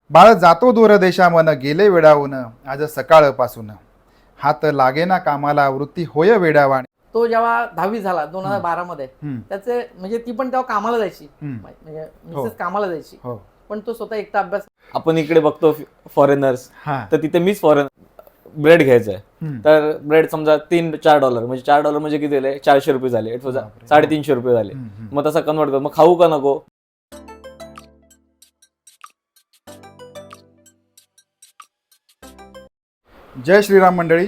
बाळ जातो दूर देशा मन गेले वेडावून आज सकाळपासून हात लागेना कामाला वृत्ती होय वेडावाणी. तो जेव्हा 10वी झाला 2012 मध्ये, हम्म. त्याचे म्हणजे ती पण तेव्हा कामाला जायची, हम्म. म्हणजे हो. मिसेस कामाला जायची, हो. पण तो स्वतः एकटा अभ्यास. आपण इकडे बघतो फॉरेनर्स, हा. तर तिथे मीच फॉरेन ब्रेड घ्यायचा आहे. हम्म. तर ब्रेड समजा $3-4 म्हणजे $4 म्हणजे किती झाले? $400 झाले. बापरे. $350 झाले. हम्म. मग तसा कन्वर्ट कर, मग खाऊ का नको? जय श्रीराम मंडळी,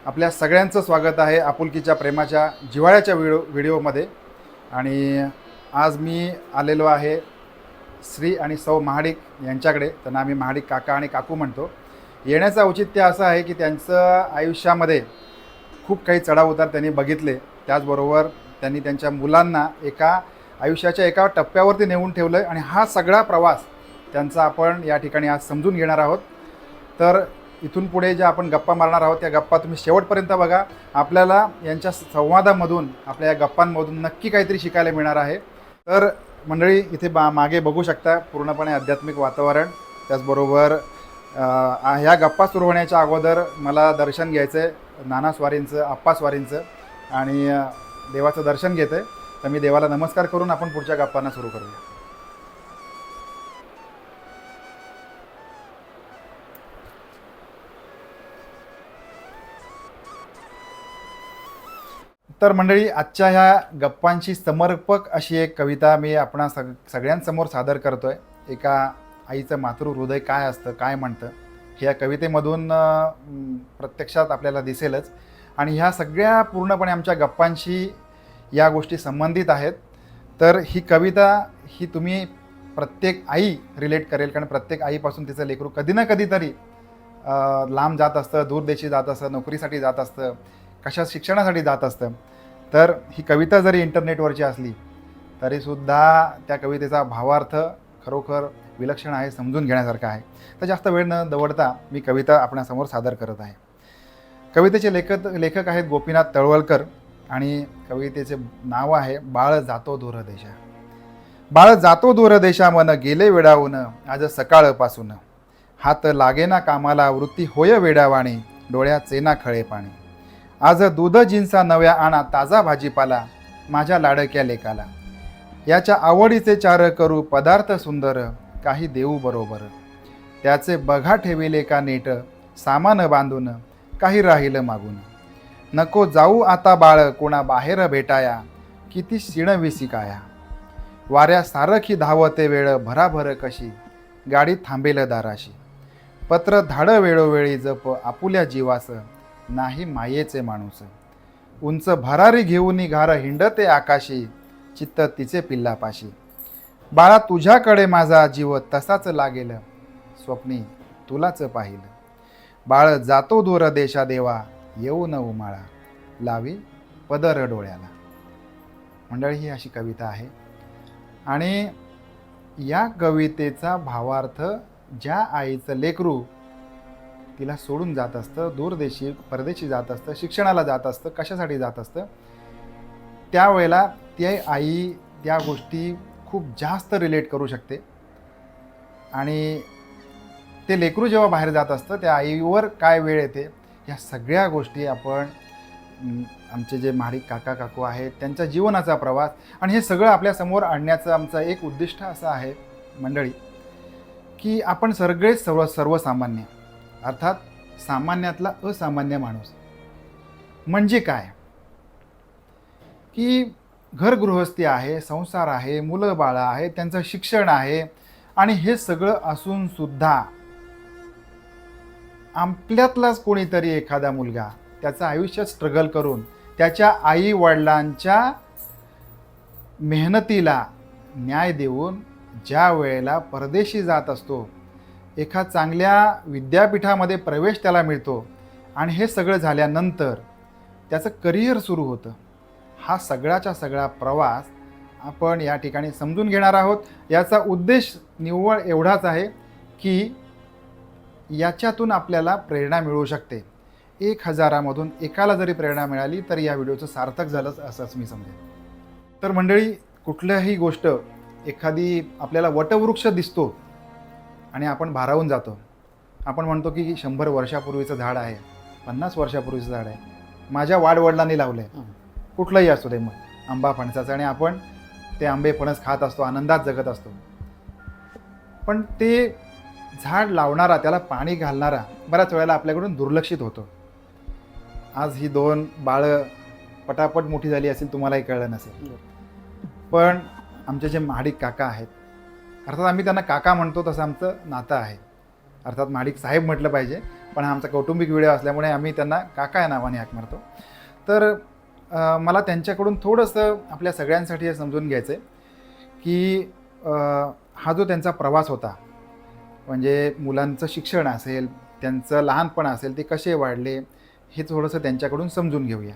आपल्या सगळ्यांचं स्वागत आहे आपुलकीच्या प्रेमाच्या जिव्हाळ्याच्या व्हिडिओमध्ये. आणि आज मी आलेलो आहे श्री आणि सौ महाडिक यांच्याकडे. त्यांना आम्ही महाडिक काका आणि काकू म्हणतो. येण्याचं औचित्य असं आहे की त्यांचं आयुष्यामध्ये खूप काही चढाव-उतार त्यांनी बघितले. त्याचबरोबर त्यांनी त्यांच्या मुलांना आयुष्याच्या एका टप्प्यावरती नेऊन ठेवलं आहे आणि हा सगळा प्रवास त्यांचा आपण या ठिकाणी आज समजून घेणार आहोत. तर इथून पुढे ज्या आपण गप्पा मारणार आहोत त्या गप्पा तुम्ही शेवटपर्यंत बघा. आपल्याला यांच्या संवादामधून, आपल्या या गप्पांमधून नक्की काहीतरी शिकायला मिळणार आहे. तर मंडळी, इथे मागे बघू शकता पूर्णपणे आध्यात्मिक वातावरण. त्याचबरोबर ह्या गप्पा सुरू होण्याच्या अगोदर मला दर्शन घ्यायचं आहे नाना स्वारींचं, आप्पा स्वारींचं, आणि देवाचं दर्शन घेतं आहे. तर मी देवाला नमस्कार करून आपण पुढच्या गप्पांना सुरू करूया. तर मंडळी, आजच्या ह्या गप्पांची समर्पक अशी एक कविता मी आपणा सगळ्यांसमोर सादर करतो आहे. एका आईचं मातृहृदय काय असतं, काय म्हणतं, हे या कवितेमधून प्रत्यक्षात आपल्याला दिसेलच. आणि ह्या सगळ्या पूर्णपणे आमच्या गप्पांशी या गोष्टी संबंधित आहेत. तर ही कविता ही तुम्ही प्रत्येक आई रिलेट करेल, कारण प्रत्येक आईपासून तिचं लेकरू कधी ना कधीतरी लांब जात असतं, दूर देशी जात असतं, नोकरीसाठी जात असतं, कशा शिक्षणासाठी जात असतं. तर ही कविता जरी इंटरनेटवरची असली तरीसुद्धा त्या कवितेचा भावार्थ खरोखर विलक्षण आहे, समजून घेण्यासारखा आहे. तर जास्त वेळ न दवडता मी कविता आपणासमोर सादर करत आहे. कवितेचे लेखक आहेत गोपीनाथ तळवलकर आणि कवितेचे नाव आहे बाळ जातो दूर देशा. बाळ जातो दूर देशा मन गेले वेडावून आज सकाळपासून हात लागेना कामाला वृत्ती होय वेडावाणी डोळ्यात चेना खळे पाणी. आज दूध जिन्सा नव्या आणा ताजा भाजीपाला माझ्या लाडक्या लेकाला. याच्या आवडीचे चार करू पदार्थ सुंदर काही देऊ बरोबर. त्याचे बघा ठेविले का नीट सामान बांधून काही राहिलं मागून. नको जाऊ आता बाळ कोणा बाहेर भेटाया किती शिणविसी काया. वाऱ्या सारखी धावते वेळ भराभर कशी गाडी थांबेल दाराशी. पत्र धाड वेळोवेळी जप आपुल्या जीवास नाही मायेचे माणूस. उंच भरारी घेऊन घार हिंडते आकाशी चित्त तिचे पिल्लापाशी. बाळा तुझ्याकडे माझा जीव तसाच लागेल स्वप्नी तुलाच पाहिल. बाळ जातो दूर देशा देवा येऊ न उमाळा लावी पदर डोळ्याला. मंडळी, ही अशी कविता आहे आणि या कवितेचा भावार्थ ज्या आईचं लेकरू तिला सोडून जात असतं, दूरदेशी परदेशी जात असतं, शिक्षणाला जात असतं, कशासाठी जात असतं, त्यावेळेला ती आई त्या गोष्टी खूप जास्त रिलेट करू शकते. आणि ते लेकरू जेव्हा बाहेर जात असतं त्या आईवर काय वेळ येते, या सगळ्या गोष्टी आपण आमचे जे महाडिक काका काकू आहेत त्यांच्या जीवनाचा प्रवास आणि हे सगळं आपल्यासमोर आणण्याचं आमचं एक उद्दिष्ट असं आहे मंडळी, की आपण सगळेच सर्वसामान्य, अर्थात सामान्यातला असामान्य माणूस. म्हणजे काय, की घरगृहस्थी आहे, संसार आहे, मुलं बाळं आहे, त्यांचं शिक्षण आहे, आणि हे सगळं असून सुद्धा आपल्यातलाच कोणीतरी एखादा मुलगा त्याचं आयुष्य स्ट्रगल करून त्याच्या आई वडिलांच्या मेहनतीला न्याय देऊन ज्या वेळेला परदेशी जात असतो, एका चांगल्या विद्यापीठामध्ये प्रवेश त्याला मिळतो आणि हे सगळं झाल्यानंतर त्याचं करिअर सुरू होतं. हा सगळ्याचा सगळा प्रवास आपण या ठिकाणी समजून घेणार आहोत. याचा उद्देश निव्वळ एवढाच आहे की याच्यातून आपल्याला प्रेरणा मिळू शकते. 1000मधून एकाला जरी प्रेरणा मिळाली तर या व्हिडिओचं सार्थक झालंच असंच मी समजेन. तर मंडळी, कुठल्याही गोष्ट, एखादी आपल्याला वटवृक्ष दिसतो आणि आपण भारावून जातो. आपण म्हणतो की 100 वर्षापूर्वीचं झाड आहे, 50 वर्षापूर्वीचं झाड आहे, माझ्या वाडवडिलांनी लावलं आहे, कुठलंही असतो ते, मग आंबा फणसाचं, आणि आपण ते आंबे फणस खात असतो, आनंदात जगत असतो. पण ते झाड लावणारा, त्याला पाणी घालणारा बऱ्याच वेळेला आपल्याकडून दुर्लक्षित होतो. आज ही 2 बाळं पटापट मोठी झाली असेल, तुम्हालाही कळलं नसेल, पण आमचे जे महाडिक काका आहेत, अर्थात आम्ही त्यांना काका म्हणतो, तसं आमचं नातं आहे. अर्थात महाडिक साहेब म्हटलं पाहिजे, पण हा आमचा कौटुंबिक व्हिडिओ असल्यामुळे आम्ही त्यांना काका या नावाने हाक मारतो. तर मला त्यांच्याकडून थोडंसं आपल्या सगळ्यांसाठी हे समजून घ्यायचं आहे की हा जो त्यांचा प्रवास होता, म्हणजे मुलांचं शिक्षण असेल, त्यांचं लहानपण असेल, ते कसे वाढले, हे थोडंसं त्यांच्याकडून समजून घेऊया.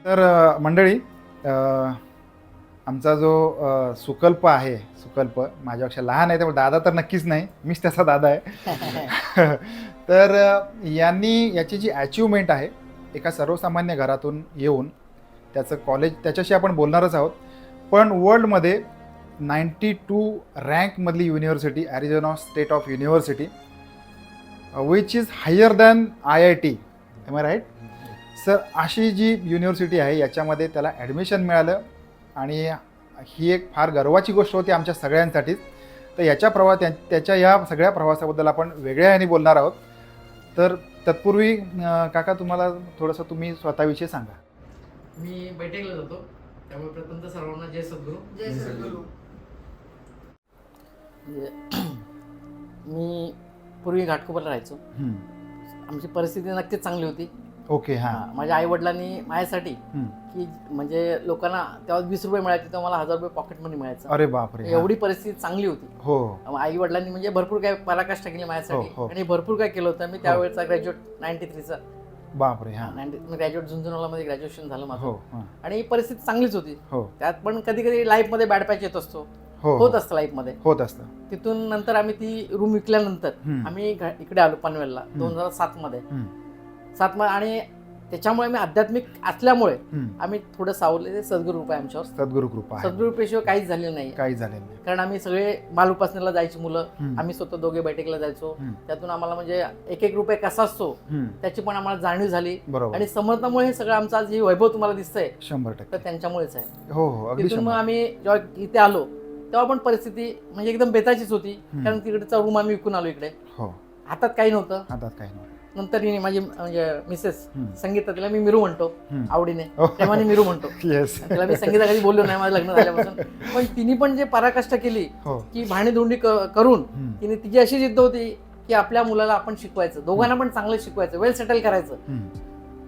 तर मंडळी, आमचा जो सुकल्प आहे, सुकल्प माझ्यापेक्षा लहान आहे, त्यामुळे दादा तर नक्कीच नाही, मीच त्याचा दादा आहे. तर याची जी अचिव्हमेंट आहे, एका सर्वसामान्य घरातून येऊन त्याचं कॉलेज, त्याच्याशी आपण बोलणारच आहोत, पण वर्ल्डमध्ये 92 रँकमधली university, Arizona state of university, which is higher than IIT, am I right sir? अशी जी युनिव्हर्सिटी आहे, याच्यामध्ये त्याला ॲडमिशन मिळालं, आणि ही एक फार गर्वाची गोष्ट होती आमच्या सगळ्यांसाठीच. तर त्याच्या या सगळ्या प्रवासाबद्दल आपण वेगळ्या ह्याने बोलणार आहोत. तर तत्पूर्वी काका, तुम्हाला थोडंसं तुम्ही स्वतःविषयी सांगा. मी बैठकीला जातो, त्यामुळे प्रथम तर सर्वांना जय सद्गुरू. जय सद्गुरू. मी पूर्वी घाटकोपरला राहायचो. आमची परिस्थिती नक्कीच चांगली होती. ओके. हां. माझ्या आई वडिलांनी माझ्यासाठी, की म्हणजे लोकांना तेव्हा 20 रुपये मिळायचे, तेव्हा मला 1000 रुपये पॉकेट मनी मिळायचं. अरे बापरे. एवढी परिस्थिती चांगली होती. हो. आई वडिलांनी म्हणजे भरपूर काय पराकाष्ठा केली माझ्यासाठी, हो. आणि भरपूर काय केलं होतं. मी त्यावेळेचा ग्रॅज्युएट 93चा. बापरे. हां. ग्रॅज्युएट झुंझुनवालामध्ये ग्रॅज्युएशन झालं माझं. हो. हां. आणि परिस्थिती चांगलीच होती. हो. त्यात पण कधी कधी लाईफमध्ये बॅड पॅच येत असतो, हो, होत असतं लाईफमध्ये. होत असतं. तिथून नंतर आम्ही ती रूम विकल्यानंतर आम्ही इकडे आलो पनवेलला 2007 मध्ये. आणि त्याच्यामुळे मी आध्यात्मिक असल्यामुळे आम्ही थोडं सावरले. सद्गुरू कृपा आमच्यावर, सद्गुरू कृपा आहे. सद्गुरू कृपेशिवाय काहीच झालेलं नाही. काही झालेलं नाही. कारण आम्ही सगळे बाल उपासनेला जायची मुलं, आम्ही स्वतः दोघे बैठकीला जायचो. त्यातून आम्हाला म्हणजे 1-1 रुपये कसा असतो त्याची पण आम्हाला जाणीव झाली. बरोबर. आणि समर्थनामुळे हे सगळं आमचं आज हे वैभव तुम्हाला दिसतंय 100%. तर त्यांच्यामुळेच आहे. हो हो, अगदी. तिथून मग आम्ही जेव्हा इथे आलो तेव्हा पण परिस्थिती म्हणजे एकदम बेताचीच होती. कारण तिकडचा रूम आम्ही विकून आलो इकडे. हो. हातात काही नव्हतं. हातात काही नव्हतं. नंतर हिने माझी म्हणजे मिसेस संगीता, तिला मी मिरू म्हणतो आवडीने, हो. तेव्हा मिरू म्हणतो. येस. तिला मी संगीता कधी बोललो नाही माझं लग्न झाल्यापासून. पण तिने पण जे पराकाष्ठा केली की भांडीधुंडी करून, तिने तिची अशी जिद्द होती की आपल्या मुलाला आपण शिकवायचं, दोघांना पण चांगलं शिकवायचं, वेल सेटल करायचं.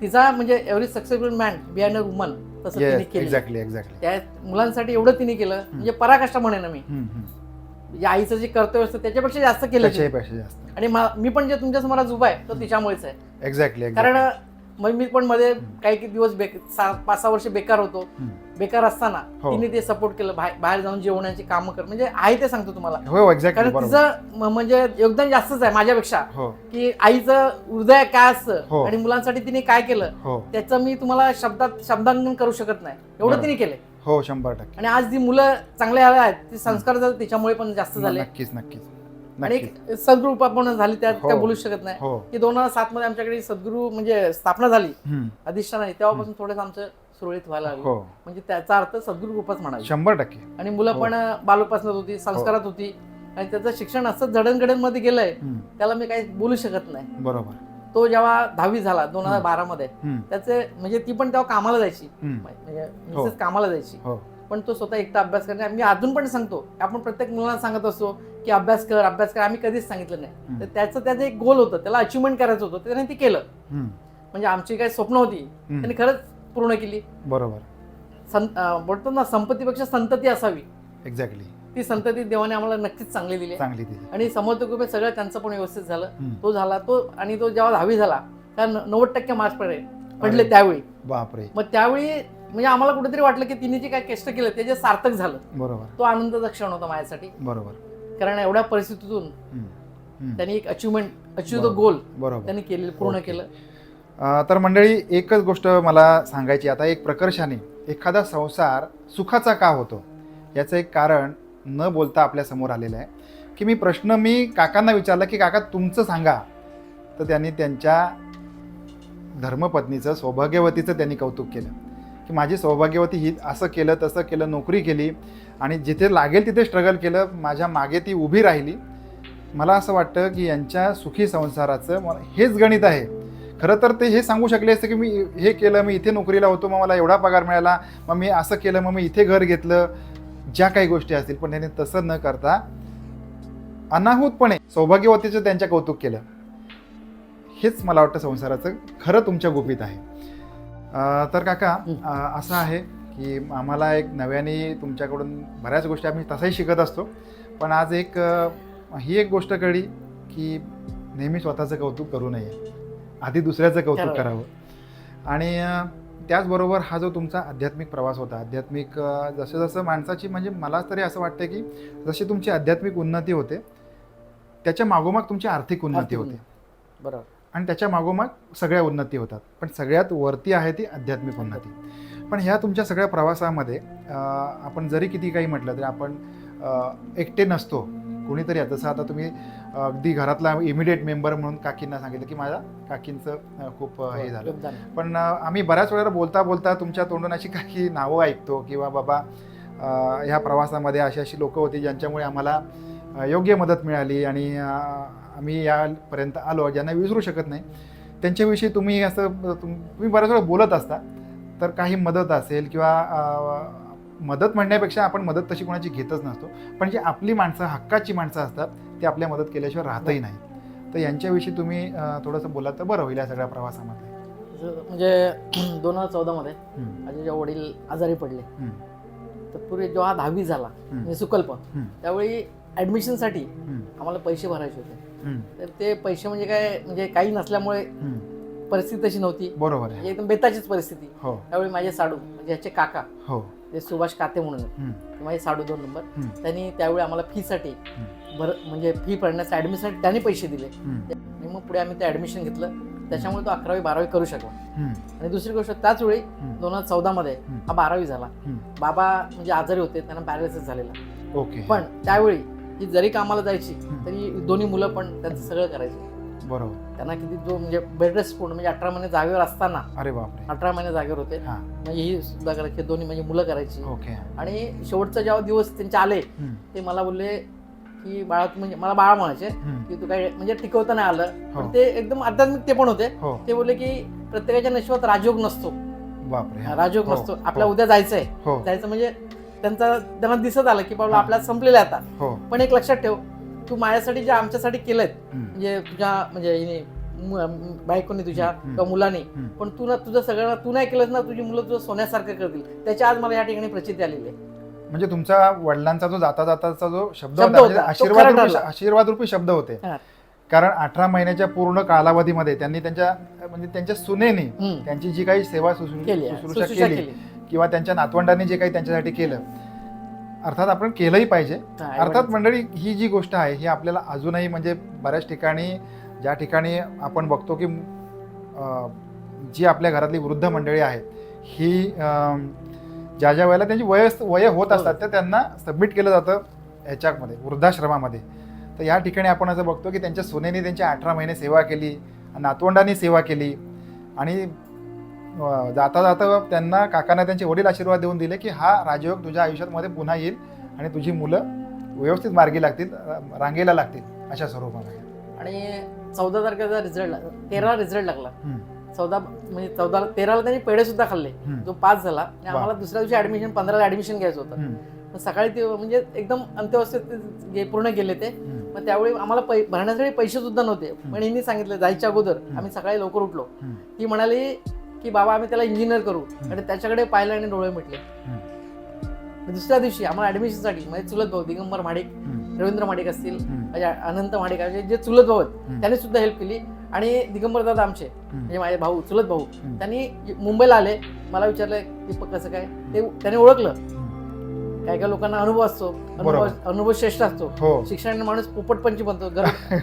तिचा म्हणजे every successful man behind a woman, तसं तिने केलं. एक्झॅक्टली. त्या मुलांसाठी एवढं तिने केलं, म्हणजे पराकाष्ठा म्हणेन मी. या आईचं जे कर्तव्य असतं त्याच्यापेक्षा जास्त केलं तिने. आणि मी पण जे तुमच्या समोर आज उभा आहे तो तिच्यामुळेच आहे. एक्झॅक्टली. कारण मग मी पण मध्ये काही दिवस 5-6 वर्ष बेकार होतो. बेकार असताना तिने ते सपोर्ट केलं, बाहेर जाऊन जेवणाची कामं कर, म्हणजे आहे ते सांगतो तुम्हाला. हो, एक्झॅक्टली. कारण तिचं म्हणजे योगदान जास्तच आहे माझ्यापेक्षा, की आईचं हृदय काय असतं आणि मुलांसाठी तिने काय केलं त्याचं मी तुम्हाला शब्दांकन करू शकत नाही, एवढं तिने केलंय. हो, 100%. आणि आज जी मुलं चांगले आहेत ते संस्कार त्याच्यामुळे पण जास्त झाले. नक्कीच नक्कीच. आणि सद्गुरू पण झाली, त्यात काय बोलू शकत नाही. की 2007 मध्ये आमच्याकडे सद्गुरू म्हणजे स्थापना झाली अधिष्ठानाची, तेव्हापासून थोडंसं आमचं सुरळीत व्हायला लागलं. म्हणजे त्याचा अर्थ सद्गुरू कृपाच म्हणाली. 100%. आणि मुलं पण बालोपासनात होती, संस्कारात होती, आणि त्याचं शिक्षण असं जडणघडण मध्ये गेलंय, त्याला मी काही बोलू शकत नाही. बरोबर. तो जेव्हा 10वी झाला 2012 मध्ये, त्याचे म्हणजे ती पण तेव्हा कामाला जायची, म्हणजे मिसेस कामाला जायची, पण तो स्वतः एकटा अभ्यास करणे. मी अजून पण सांगतो, आपण प्रत्येक मुलांना सांगत असतो की अभ्यास कर अभ्यास कर, आम्ही कधीच सांगितलं नाही. तर त्याचं एक गोल होतं, त्याला अचिव्हमेंट करायचं होतं, त्याने ती केलं. म्हणजे आमची काही स्वप्न होती त्यांनी खरंच पूर्ण केली. बरोबर. बोलतो ना, संपत्तीपेक्षा संतती असावी. एक्झॅक्टली. ती संतती देवाने आम्हाला नक्कीच चांगली दिली. आणि समर्थ कृपेत सगळं त्यांचं पण व्यवस्थित झालं. तो झाला आणि तो जेव्हा 10वी झाला, कारण 90% मार्क्स पडले त्यावेळी. बापरे. मग त्यावेळी म्हणजे आम्हाला कुठेतरी वाटलं की तिने जे काय कष्ट केलं त्याचे सार्थक झालं. बरोबर. तो आनंदाचा क्षण होता माझ्यासाठी. बरोबर. कारण एवढ्या परिस्थितीतून त्यांनी एक अचीव द गोल त्यांनी केलं, पूर्ण केलं. तर मंडळी, एकच गोष्ट मला सांगायची आता. एक प्रकर्षाने एखादा संसार सुखाचा का होतो याचं एक कारण न बोलता आपल्या समोर आलेलं आहे. की मी काकांना विचारला की काका तुमचं सांगा. तर त्यांनी त्यांच्या धर्मपत्नीचं, सौभाग्यवतीचं त्यांनी कौतुक केलं की माझी सौभाग्यवती ही असं केलं तसं केलं, नोकरी केली आणि जिथे लागेल तिथे स्ट्रगल केलं, माझ्या मागे ती उभी राहिली. मला असं वाटतं की यांच्या सुखी संसाराचं हेच गणित आहे. खरं तर ते हे सांगू शकले असते की मी हे केलं, मी इथे नोकरीला होतो, मग मला एवढा पगार मिळाला, मग मी असं केलं, मग मी इथे घर घेतलं, ज्या काही गोष्टी असतील. पण त्यांनी तसं न करता अनाहूतपणे सौभाग्यवतीचं त्यांच्या कौतुक केलं. हेच मला वाटतं संसाराचं खरं तुमच्या गुपित आहे. तर काका असं आहे की आम्हाला एक नव्याने तुमच्याकडून बऱ्याच गोष्टी आम्ही तसाही शिकत असतो, पण आज ही एक गोष्ट कळली की नेहमी स्वतःचं कौतुक करू नये, आधी दुसऱ्याचं कौतुक करावं. आणि त्याचबरोबर हा जो तुमचा आध्यात्मिक प्रवास होता, आध्यात्मिक जसं जसं माणसाची म्हणजे मला तरी असं वाटतं की जशी तुमची आध्यात्मिक उन्नती होते त्याच्या मागोमाग तुमची आर्थिक उन्नती होते. बरोबर. आणि त्याच्या मागोमाग सगळ्या उन्नती होतात, पण सगळ्यात वरती आहे ती आध्यात्मिक उन्नती. पण ह्या तुमच्या सगळ्या प्रवासामध्ये आपण जरी किती काही म्हटलं तरी आपण एकटे नसतो, कोणीतरी आहे. जसं आता तुम्ही अगदी घरातला इमिडिएट मेंबर म्हणून काकींना सांगितलं की माझ्या काकींचं खूप हे झालं. पण आम्ही बऱ्याच वेळेला बोलता बोलता तुमच्या तोंडून अशी काही नावं ऐकतो किंवा बाबा ह्या प्रवासामध्ये अशी लोकं होती ज्यांच्यामुळे आम्हाला योग्य मदत मिळाली आणि आम्ही यापर्यंत आलो, ज्यांना विसरू शकत नाही. त्यांच्याविषयी तुम्ही तुम्ही बऱ्याच वेळा बोलत असता. तर काही मदत असेल किंवा मदत म्हणण्यापेक्षा आपण मदत तशी कोणाची घेतच नसतो, पण जी आपली माणसं, हक्काची माणसं असतात ती आपल्या मदत केल्याशिवाय राहतही नाही. तर यांच्याविषयी तुम्ही थोडंसं बोलाल तर बरं होईल या सगळ्या प्रवासामध्ये. म्हणजे 2014 मध्ये माझे वडील आजारी पडले. तर पूर्वी जेव्हा 10वी झाला म्हणजे सुकल्प, त्यावेळी ऍडमिशनसाठी आम्हाला पैसे भरायचे होते. तर ते पैसे म्हणजे काय, म्हणजे काही नसल्यामुळे परिस्थिती तशी नव्हती. बरोबर, एकदम बेताचीच परिस्थिती. हो. त्यावेळी माझे साडू म्हणजे याचे काका, हो, ते सुभाष काते म्हणून माझे साडू 2 नंबर, त्यांनी त्यावेळी आम्हाला फीसाठी म्हणजे फी भरण्यासाठी ऍडमिशनसाठी त्यांनी पैसे दिले. आणि मग पुढे आम्ही ते ऍडमिशन घेतलं. त्याच्यामुळे तो 11वी 12वी करू शकला. आणि दुसरी गोष्ट, त्याच वेळी 2014 मध्ये हा 12वी झाला. बाबा म्हणजे आजारी होते, त्यांना पॅरालिसिस झालेला. ओके. पण त्यावेळी ती जरी कामाला जायची तरी दोन्ही मुलं पण त्यांचं सगळं करायचे. बरोबर. त्यांना किती जो म्हणजे बेड रेस्ट पूर्ण म्हणजे 18 महिने जागेवर असताना, अरे बापरे, 18 महिने जागेवर होते, म्हणजे ही सुद्धा करायची, दोन्ही म्हणजे मुलं करायची. ओके. आणि शेवटचा जेव्हा दिवस त्यांचे आले ते मला बोलले की बाळा, म्हणजे मला बाळा म्हणायचे की तू काय म्हणजे टिकवता नाही आलं. पण ते एकदम आध्यात्मिक ते पण होते. ते बोलले की प्रत्येकाच्या नशिबात राजयोग नसतो. बापरे, राजयोग नसतो. आपल्याला उद्या जायचंय, जायचं म्हणजे त्यांना दिसत आलं की बाबा आपल्याला संपलेलं आहे आता. पण एक लक्षात ठेव, तू माझ्यासाठी जे आमच्यासाठी केलंय, म्हणजे तुझ्या म्हणजे बायकोनी तुझ्या किंवा मुलांनी, पण तू ना तुझं सगळं तू नाही केलंस ना, तुझी मुलं तुझं सोन्यासारखं करतील. त्याची आज मला या ठिकाणी प्रचिती आलेली आहे. म्हणजे तुमच्या वडिलांचा जो जाता जाताचा जो शब्द होता, आशीर्वाद रूपी शब्द होते. कारण 18 महिन्याच्या पूर्ण कालावधीमध्ये त्यांनी त्यांच्या सुनेने त्यांची जी काही सेवा शुश्रूषा केली किंवा त्यांच्या नातवंडांनी जे काही त्यांच्यासाठी केलं, अर्थात आपण केलंही पाहिजे. अर्थात मंडळी, ही जी गोष्ट आहे ही आपल्याला अजूनही म्हणजे बऱ्याच ठिकाणी, ज्या ठिकाणी आपण बघतो की जी आपल्या घरातली वृद्ध मंडळी आहेत, ही ज्या वेळेला त्यांची वय होत असतात तर त्यांना सबमिट केलं जातं ह्याच्यामध्ये, वृद्धाश्रमामध्ये. तर या ठिकाणी आपण असं बघतो की त्यांच्या सुनेने त्यांची 18 महिने सेवा केली, नातवंडांनी सेवा केली आणि जाता जाता काकांना त्यांचे वडील आशीर्वाद देऊन दिले की हा राजयोग तुझ्या आयुष्यामध्ये पुन्हा येईल आणि तुझी मुलं व्यवस्थित मार्गी लागतील, रांगेला लागतील, अशा स्वरूपामध्ये. आणि 14 तारखेचा रिझल्ट, 13 रिझल्ट लागला. 13ला त्यांनी पेढे सुद्धा खाल्ले, जो पास झाला. आम्हाला दुसऱ्या दिवशी ऍडमिशन, 15ला ऍडमिशन घ्यायचं होतं. सकाळी ते म्हणजे एकदम अंत्यवस्थेत पूर्ण गेले ते. मग त्यावेळी आम्हाला भरण्यासाठी पैसे सुद्धा नव्हते. पण यांनी सांगितलं, जायच्या अगोदर आम्ही सकाळी लवकर उठलो. ती म्हणाली की बाबा आम्ही त्याला इंजिनियर करू, आणि त्याच्याकडे पाहिलं आणि डोळे मिटले. दुसऱ्या दिवशी आम्हाला ऍडमिशनसाठी म्हणजे चुलत भाऊ दिगंबर महाडिक, रवींद्र महाडिक असतील, अनंत महाडिक, जे चुलत भाऊ आहेत त्यांनी सुद्धा हेल्प केली. आणि दिगंबर दादा आमचे म्हणजे माझे भाऊ, चुलत भाऊ, त्यांनी मुंबईला आले. मला विचारलं दीपक कसं काय, ते त्यांनी ओळखलं. काही काही लोकांना अनुभव असतो, अनुभव श्रेष्ठ असतो. शिक्षणाने माणूस पोपटपंची बनतो,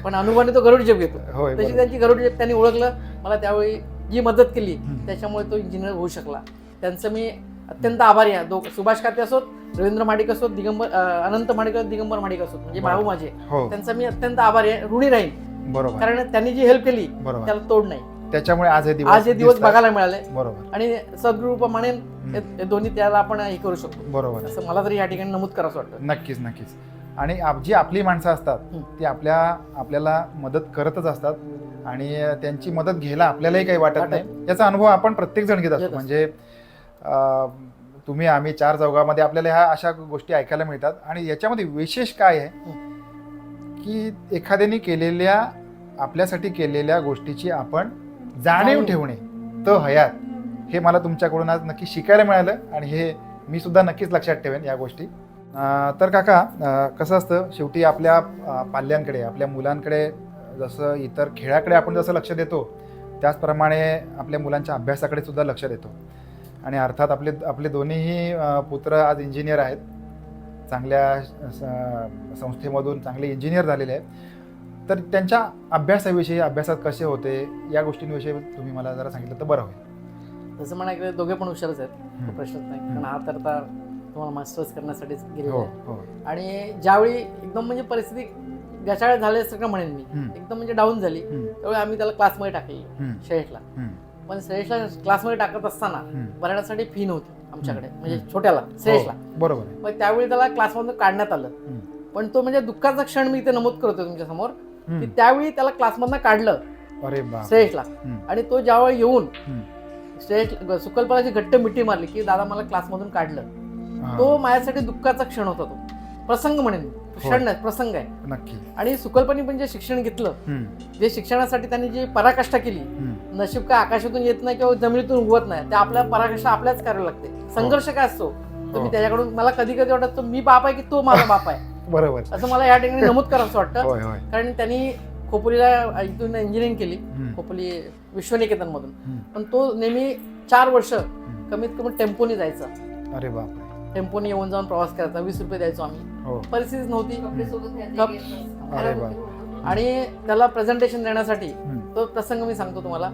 पण अनुभवाने तो गरुड झेप घेतो. तशी त्यांची गरुड झेप त्यांनी ओळखलं. मला त्यावेळी जी मदत केली त्याच्यामुळे तो इंजिनियर होऊ शकला. त्यांचं मी अत्यंत आभारी आहे. सुभाष काते असोत, रवींद्र माडिक असोत, अनंत माडिक असोत, दिगंबर माडिक असोत, म्हणजे भाऊ माझे, त्यांचा मी अत्यंत आभारी आहे, ऋणी राहीन. बरोबर. कारण त्यांनी जी हेल्प केली त्याला तोड नाही. त्याच्यामुळे आज हे दिवस दिसतात. बघायला मिळाले. बरोबर. आणि सद्गुरूप्रमाणे हे दोन्ही त्याला आपण हे करू शकतो. बरोबर. असं मला तरी या ठिकाणी नमूद करावं वाटतं. नक्कीच नक्कीच. आणि जी आपली माणसं असतात ती आपल्याला मदत करतच असतात आणि त्यांची मदत घ्यायला आपल्यालाही काही वाटत नाही. याचा अनुभव आपण प्रत्येक जण घेत असतो. म्हणजे तुम्ही आम्ही 4 चौघामध्ये आपल्याला ह्या अशा गोष्टी ऐकायला मिळतात. आणि याच्यामध्ये विशेष काय आहे की एखाद्याने केलेल्या आपल्यासाठी केलेल्या गोष्टीची आपण जाणीव ठेवणे तर हयात, हे मला तुमच्याकडून आज नक्की शिकायला मिळालं आणि हे मी सुद्धा नक्कीच लक्षात ठेवेन या गोष्टी. तर काका, कसं असतं शेवटी आपल्या पाल्यांकडे, आपल्या मुलांकडे जसं इतर खेळाकडे आपण जसं लक्ष देतो त्याचप्रमाणे आपल्या मुलांच्या अभ्यासाकडे सुद्धा लक्ष देतो. आणि अर्थात आपले दोन्हीही पुत्र आज इंजिनियर आहेत, चांगल्या संस्थेमधून चांगले इंजिनियर झालेले आहेत. तर त्यांच्या अभ्यासाविषयी, अभ्यासात कसे होते या गोष्टींविषयी तुम्ही मला जरा सांगितलं तर बरं होईल. तसं म्हणा की दोघे पण हुशारच आहेत, तो प्रश्नच नाही. कारण हा तर तुम्हाला मास्टर्स करण्यासाठीच गेलेला आहे. आणि ज्यावेळी एकदम म्हणजे परिस्थिती गचाळ झाल्यासारखं म्हणेन मी, एकदम म्हणजे डाऊन झाली, त्यावेळी आम्ही त्याला क्लासमध्ये टाकले श्रेयसला. पण श्रेयसला क्लासमध्ये टाकत असताना भरण्यासाठी फी नव्हती आमच्याकडे, म्हणजे छोट्याला श्रेयसला. बरोबर. मग त्यावेळी त्याला क्लासमधून काढण्यात आलं. पण तो म्हणजे दुःखाचा क्षण मी इथे नमूद करतोय तुमच्या समोर की त्यावेळी त्याला क्लासमधनं काढलं श्रेयसला. आणि तो ज्यावेळी येऊन श्रेयस सुकल्पनाची घट्ट मिठी मारली की दादा मला क्लासमधून काढलं, तो माझ्यासाठी दुःखाचा क्षण होता. तो प्रसंग म्हणेन, क्षण नाही प्रसंग आहे नक्की. आणि सुकल्पनी पण जे शिक्षण घेतलं, जे शिक्षणासाठी त्यांनी जी पराकाष्ठा केली, नशीब काय आकाशातून येत नाही किंवा जमिनीतून उगवत नाही, त्या आपल्या पराकाष्ठा आपल्याच करावी लागते. संघर्ष काय असतो तर मी त्याच्याकडून, मला कधी कधी वाटत मी बाप आहे की तो माझा बाप आहे, बरोबर, असं मला या ठिकाणी नमूद करावं वाटतं. कारण त्यांनी खोपोलीला इथून इंजिनिअरिंग केली, खोपोली विश्वनिकेतन मधून. पण तो नेहमी 4 वर्ष कमीत कमी टेम्पोनी जायचा. अरे बाप, टेम्पोनी येऊन जाऊन प्रवास करायचा. 20 रुपये द्यायचो आम्ही, परिस्थितीच नव्हती. आणि त्याला प्रेझेंटेशन देण्यासाठी तो प्रसंग मी सांगतो तुम्हाला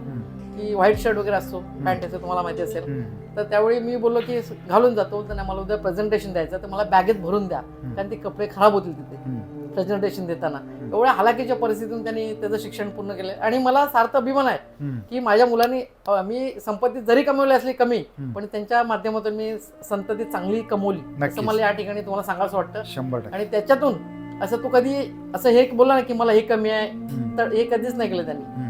की व्हाईट शर्ट वगैरे असतो, पॅन्ट असतो, तुम्हाला माहिती असेल. तर त्यावेळी मी बोललो की घालून जातो, तर मला उद्या प्रेझेंटेशन द्यायचं, तर मला बॅगेत भरून द्या, कारण ते कपडे खराब होतील तिथे प्रेझेंटेशन देताना. एवढ्या हालाकीच्या परिस्थितीतून त्यांनी त्याचं शिक्षण पूर्ण केलं. आणि मला सार्थ अभिमान आहे की माझ्या मुलांनी, मी संपत्ती जरी कमवली असली कमी, पण त्यांच्या माध्यमातून मी संतती चांगली कमवली, असं मला या ठिकाणी तुम्हाला सांगायचं वाटतं. 100%. आणि त्याच्यातून असं तो कधी असं हे बोलला ना की मला हे कमी आहे, तर हे कधीच नाही केलं त्यांनी.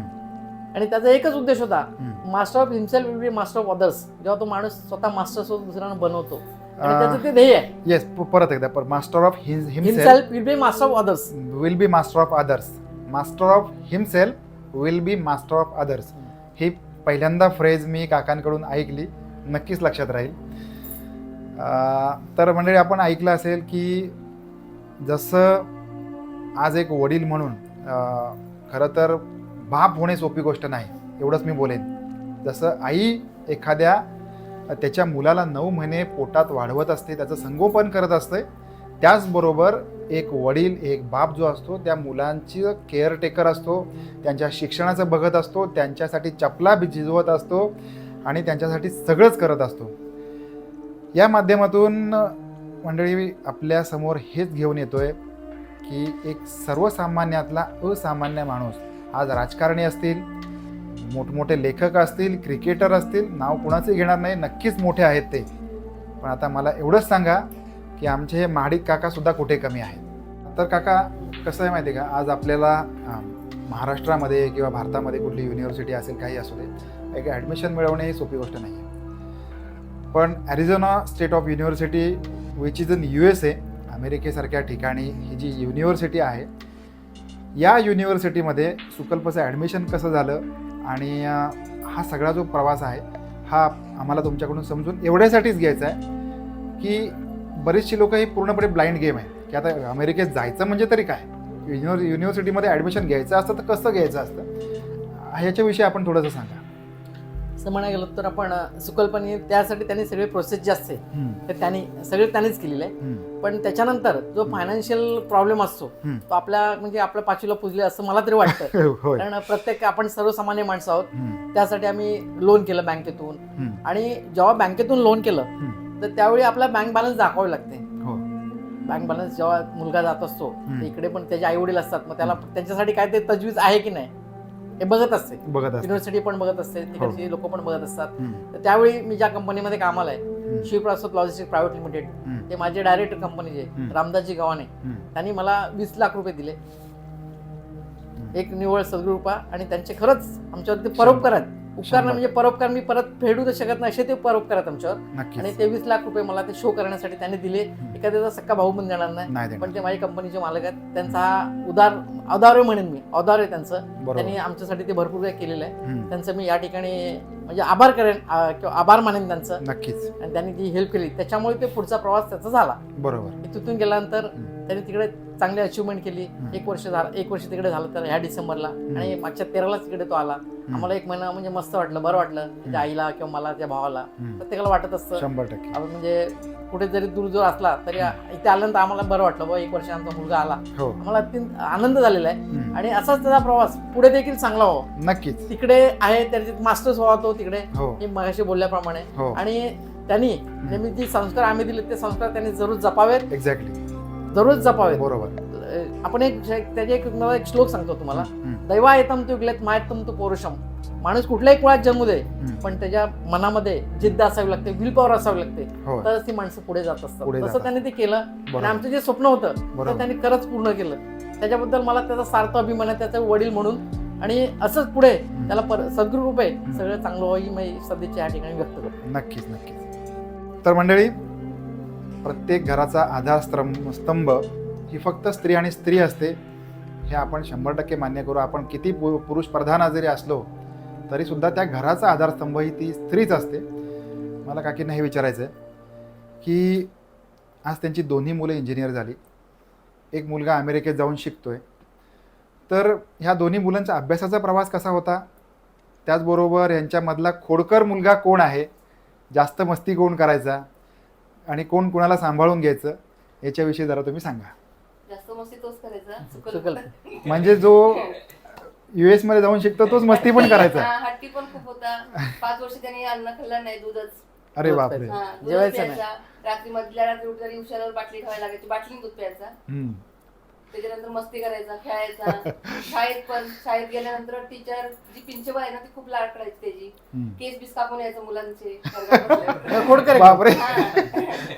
आणि त्याचा एकच उद्देश होता, master of himself will be master of others. जेव्हा तो माणूस स्वतः मास्टर सोबत दुसऱ्यांना बनवतो, आणि त्याचं ते ध्येय आहे. येस, परत एकदा, master of himself will be master of others. Will be master of others. Master of himself will be master of others. ही पहिल्यांदा फ्रेज मी काकांकडून ऐकली, नक्कीच लक्षात राहील. तर मंडळी, आपण ऐकलं असेल की जसं आज एक वडील म्हणून खरं तर बाप होणे सोपी गोष्ट नाही, एवढंच मी बोलेन. जसं आई एखाद्या त्याच्या मुलाला 9 महिने पोटात वाढवत असते, त्याचं संगोपन करत असते, त्याचबरोबर एक वडील, एक बाप जो असतो त्या मुलांची केअरटेकर असतो, त्यांच्या शिक्षणाचं बघत असतो, त्यांच्यासाठी चपला भिजवत असतो आणि त्यांच्यासाठी सगळंच करत असतो. या माध्यमातून मंडळी आपल्यासमोर हेच घेऊन येतोय की एक सर्वसामान्यातला असामान्य माणूस, आज राजकारणी असतील, मोठमोठे लेखक असतील, क्रिकेटर असतील, नाव कुणाचे घेणार नाही, नक्कीच मोठे आहेत ते. पण आता मला एवढंच सांगा की आमचे हे महाडिक काकासुद्धा कुठे कमी आहेत. तर काका, कसं आहे माहिती आहे का, आज आपल्याला महाराष्ट्रामध्ये किंवा भारतामध्ये कुठली युनिव्हर्सिटी असेल, काही असू दे, एक ॲडमिशन मिळवणे ही सोपी गोष्ट नाही आहे. पण Arizona state of university which is in USA, अमेरिकेसारख्या ठिकाणी ही जी युनिव्हर्सिटी आहे, या युनिव्हर्सिटीमध्ये सुकल्पचं ॲडमिशन कसं झालं आणि हा सगळा जो प्रवास आहे हा आम्हाला तुमच्याकडून समजून एवढ्यासाठीच घ्यायचा आहे की बरीचशी लोक ही पूर्णपणे ब्लाइंड गेम आहे की आता अमेरिकेत जायचं म्हणजे तरी काय, युनिव्हर्सिटीमध्ये ॲडमिशन घ्यायचं असतं तर कसं घ्यायचं असतं, ह्याच्याविषयी आपण थोडंसं सांगा. असं म्हणायला गेलं तर आपण सुकल्पने त्यासाठी त्यांनी सगळे प्रोसेस जे असते तर त्यांनीच केलेले आहे. पण त्याच्यानंतर जो फायनान्शियल प्रॉब्लेम असतो तो आपल्या पाचवीला पुजले असं मला तरी वाटतं. कारण प्रत्येक आपण सर्वसामान्य माणसं आहोत, त्यासाठी आम्ही लोन केलं बँकेतून. आणि जेव्हा बँकेतून लोन केलं तर त्यावेळी आपला बँक बॅलन्स दाखवावे लागते. हो बँक बॅलन्स जेव्हा मुलगा जात असतो तर इकडे पण त्याचे आई वडील असतात, मग त्याला त्यांच्यासाठी काय ते तजवीज आहे की नाही हे बघत असते. युनिव्हर्सिटी पण बघत असते, तिकडची लोक पण बघत असतात. तर त्यावेळी मी ज्या कंपनीमध्ये कामाला आहे, शिवप्रसाद लॉजिस्टिक प्रायव्हेट लिमिटेड, ते माझे डायरेक्टर कंपनीचे रामदासजी गव्हाणे, त्यांनी मला 20 लाख रुपये दिले, एक निव्वळ सद्गुरूपा. आणि त्यांचे खरंच आमच्यावरती परोपकार आहेत. उपकार नाही म्हणजे परोपकार मी परत फेडू तर शकत नाही असे ते परोपकार आहेत आमच्यावर. आणि 23 लाख रुपये मला ते शो करण्यासाठी त्यांनी दिले. एखाद्याचा सक्का भाऊ पण देणार नाही, पण ते माझ्या कंपनीचे मालक आहेत. त्यांचा हा औदार्य म्हणेन मी, औदार्य त्यांचं. त्यांनी आमच्यासाठी ते भरपूर काही केलेलं आहे. त्यांचं मी या ठिकाणी म्हणजे आभार करेन किंवा आभार मानेन त्यांचं. नक्कीच. आणि त्यांनी जी हेल्प केली त्याच्यामुळे ते पुढचा प्रवास त्याचा झाला. बरोबर. तिथून गेल्यानंतर त्यांनी तिकडे चांगली अचिव्हमेंट केली. 1 वर्ष तिकडे झालं तर ह्या डिसेंबरला, आणि मागच्या 13लाच तिकडे तो आला. आम्हाला 1 महिना म्हणजे मस्त वाटलं, बरं वाटलं. त्याच्या आईला किंवा मला, त्या भावाला, प्रत्येकाला वाटत असतं 100%. म्हणजे कुठे जरी दूर असला तरी इथे आल्यानंतर आम्हाला बरं वाटलं, 1 वर्ष आमचा मुलगा आला. आम्हाला अत्यंत आनंद झालेला आहे. आणि असाच त्याचा प्रवास पुढे देखील चांगला व्हावा. नक्कीच. तिकडे आहे त्याचे मास्टर्स व्हावा तो तिकडे, मी मगाशी बोलल्याप्रमाणे. आणि त्यांनी नेहमी जे संस्कार आम्ही दिले ते संस्कार त्यांनी जरूर जपावेत. एक्झॅक्टली. जरूर जपावेत. बरोबर. आपण त्याचे एक श्लोक सांगतो तुम्हाला. दैवा येतम तू गलेत मायतम तू पौरुषम. माणूस कुठल्याही कुळात जन्मू दे, पण त्याच्या मनामध्ये जिद्द असावी लागते, विल पॉवर असावी लागते, तरच ती माणसं पुढे जात असतात. तसं त्यांनी ते केलं. आणि आमचं जे स्वप्न होतं ते त्यांनी खरंच पूर्ण केलं. त्याच्याबद्दल मला त्याचा सार्थ अभिमान आहे, त्याचा वडील म्हणून. आणि असंच पुढे त्याला सद्गुरू रूपे सगळं चांगलं व्हावी मी सध्याच्या या ठिकाणी व्यक्त करतो. नक्कीच नक्कीच. तर मंडळी, प्रत्येक घराचा आधारस्तंभ ही फक्त स्त्री आणि स्त्री असते हे आपण 100% मान्य करू. आपण किती पुरुष प्रधान जरी असलो तरी सुद्धा त्या घराचा आधारस्तंभ ही ती स्त्रीच असते. मला काकींना हे विचारायचं आहे की आज त्यांची दोन्ही मुलं इंजिनियर झाली, एक मुलगा अमेरिकेत जाऊन शिकतोय, तर ह्या दोन्ही मुलांचा अभ्यासाचा प्रवास कसा होता, त्याचबरोबर यांच्यामधला खोडकर मुलगा कोण आहे, जास्त मस्ती कोण करायचा आणि कोण कोणाला सांभाळून घ्यायचं, याच्याविषयी जरा तुम्ही सांगा. जास्त मस्ती तोच करायचा, म्हणजे जो US मध्ये जाऊन शिकतो तोच मस्ती पण करायचा. हट्टी पण खूप होता. 5 वर्ष त्यांनी अन्न खाल्लं नाही, दूधच. अरे बापरे. जेवायचं नाही. रात्री मधल्या रात्री उठल्यावर उशाला बाटली ठेवायला लागायची, बाटलीने दूध प्यायचा. त्याच्यानंतर मस्ती करायचा, खेळायचा. शाळेत गेल्यानंतर टीचर जी प्रिन्सिपल आहे ना ती खूप लाड करायची त्याची. केस बीस कापून यायचं मुलांचे. बापरे.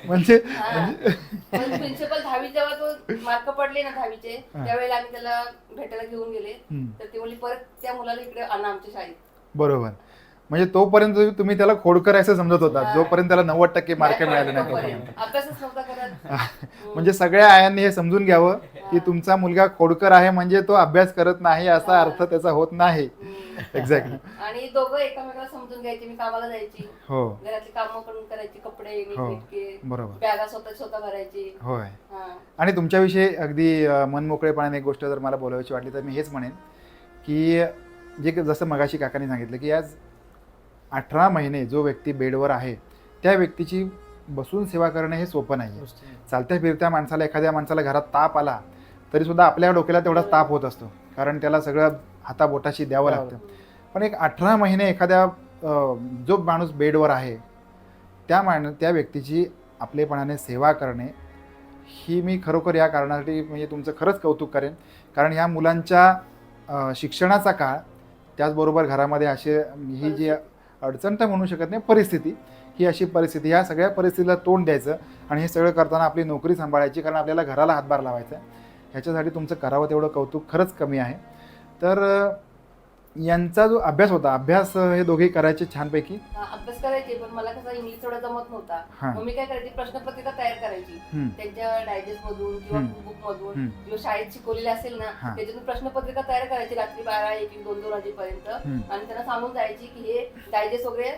म्हणजे प्रिन्सिपल 10वी जेव्हा तो मार्क पडले ना 10वीचे, त्यावेळेला आम्ही त्याला भेटायला घेऊन गेले. तर ते बोलली परत त्या मुलाला इकडे आणा आमच्या शाळेत. बरोबर. म्हणजे तोपर्यंत तुम्ही त्याला खोडकर असं समजत होता, जोपर्यंत त्याला 90% मार्क मिळाले नाही तोपर्यंत. अभ्यासच नव्हता करत. म्हणजे सगळ्या आयांनी हे समजून घ्यावं की तुमचा मुलगा खोडकर आहे म्हणजे तो अभ्यास करत नाही असा अर्थ त्याचा होत नाही. एक्झॅक्टली. आणि दोघं एकमेकाला समजून घ्यायचे. मी कामाला जायची, हो, घरातली कामं पण करायची, कपडे बरोबर, बॅगा स्वतः भरायची. होय. आणि तुमच्याविषयी अगदी मनमोकळेपणाने एक गोष्ट जर मला बोलायची वाटली तर मी हेच म्हणेन की जे जसं मगाशी काकांनी सांगितलं की आज 18 महिने जो व्यक्ती बेडवर आहे त्या व्यक्तीची बसून सेवा करणं हे सोपं नाही. चालत्या फिरत्या माणसाला, एखाद्या माणसाला घरात ताप आला तरी सुद्धा आपल्या डोक्याला तेवढाच ताप होत असतो, कारण त्याला सगळं हाताबोटाशी द्यावं लागतं. पण एक 18 महिने एखाद्या जो माणूस बेडवर आहे त्या व्यक्तीची आपलेपणाने सेवा करणे ही मी खरोखर या कारणासाठी म्हणजे तुमचं खरंच कौतुक करेन. कारण ह्या मुलांच्या शिक्षणाचा काळ, त्याचबरोबर घरामध्ये ही जी अडचण तर म्हणू शकत नाही, परिस्थिती, ही अशी परिस्थिती, ह्या सगळ्या परिस्थितीला तोंड द्यायचं आणि हे सगळं करताना आपली नोकरी सांभाळायची, कारण आपल्याला घराला हातभार लावायचा आहे. ह्याच्यासाठी तुमचं करावं तेवढं कौतुक खरंच कमी आहे. तर यांचा जो अभ्यास होता, अभ्यास हे दोघे करायचे छानपैकी. अभ्यास करायचे, पण मला कसं इंग्लिश थोडा जमत नव्हता. मग मी काय करायची, प्रश्नपत्रिका तयार करायची त्यांच्या डायजेस्ट मधून किंवा बुक मधून किंवा शाळेत शिकवलेले असेल ना त्याच्यातून प्रश्नपत्रिका तयार करायची रात्री 12, 1, 2 वाजेपर्यंत. आणि त्यांना सांगून जायची की हे डायजेस्ट वगैरे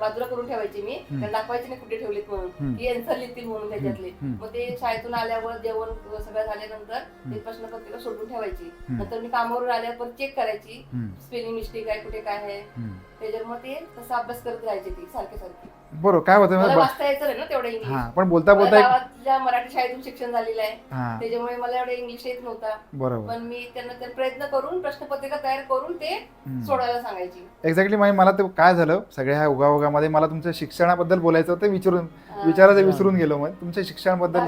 बाजूला करून ठेवायची. मी त्यांना दाखवायची नाही कुठे ठेवलेत म्हणून, की आन्सर लिहितील म्हणून त्याच्यातले. मग ते शाळेतून आल्यावर जेवण सगळं झाल्यानंतर ते प्रश्नपत्रिका सोडून ठेवायची. नंतर मी कामावरून आल्यावर चेक करायची स्पेलिंग मिस्टेक आहे, कुठे काय आहे. त्याच्यावर मग ते तसा अभ्यास करत राहायचे ती सारखे. बरोबर. काय होतं मला म्हणजे वाचता यायचं नाही ना तेवढं इंग्लिश. हा, पण बोलता मला बोलता गावातल्या मराठी शाळेतून शिक्षण झालेलं आहे, हा त्याच्यामुळे मला एवढं इंग्लिश येत नव्हता. बरोबर. पण मी त्यांना प्रयत्न करून प्रश्नपत्रिका तयार करून ते सोडवायला सांगायची. एक्झॅक्टली. मला ते काय झालं सगळ्या ह्या उगावगामध्ये मला तुमच्या शिक्षणाबद्दल बोलायचं होतं, विचारायचं विसरून गेलो. मग तुमच्या शिक्षणाबद्दल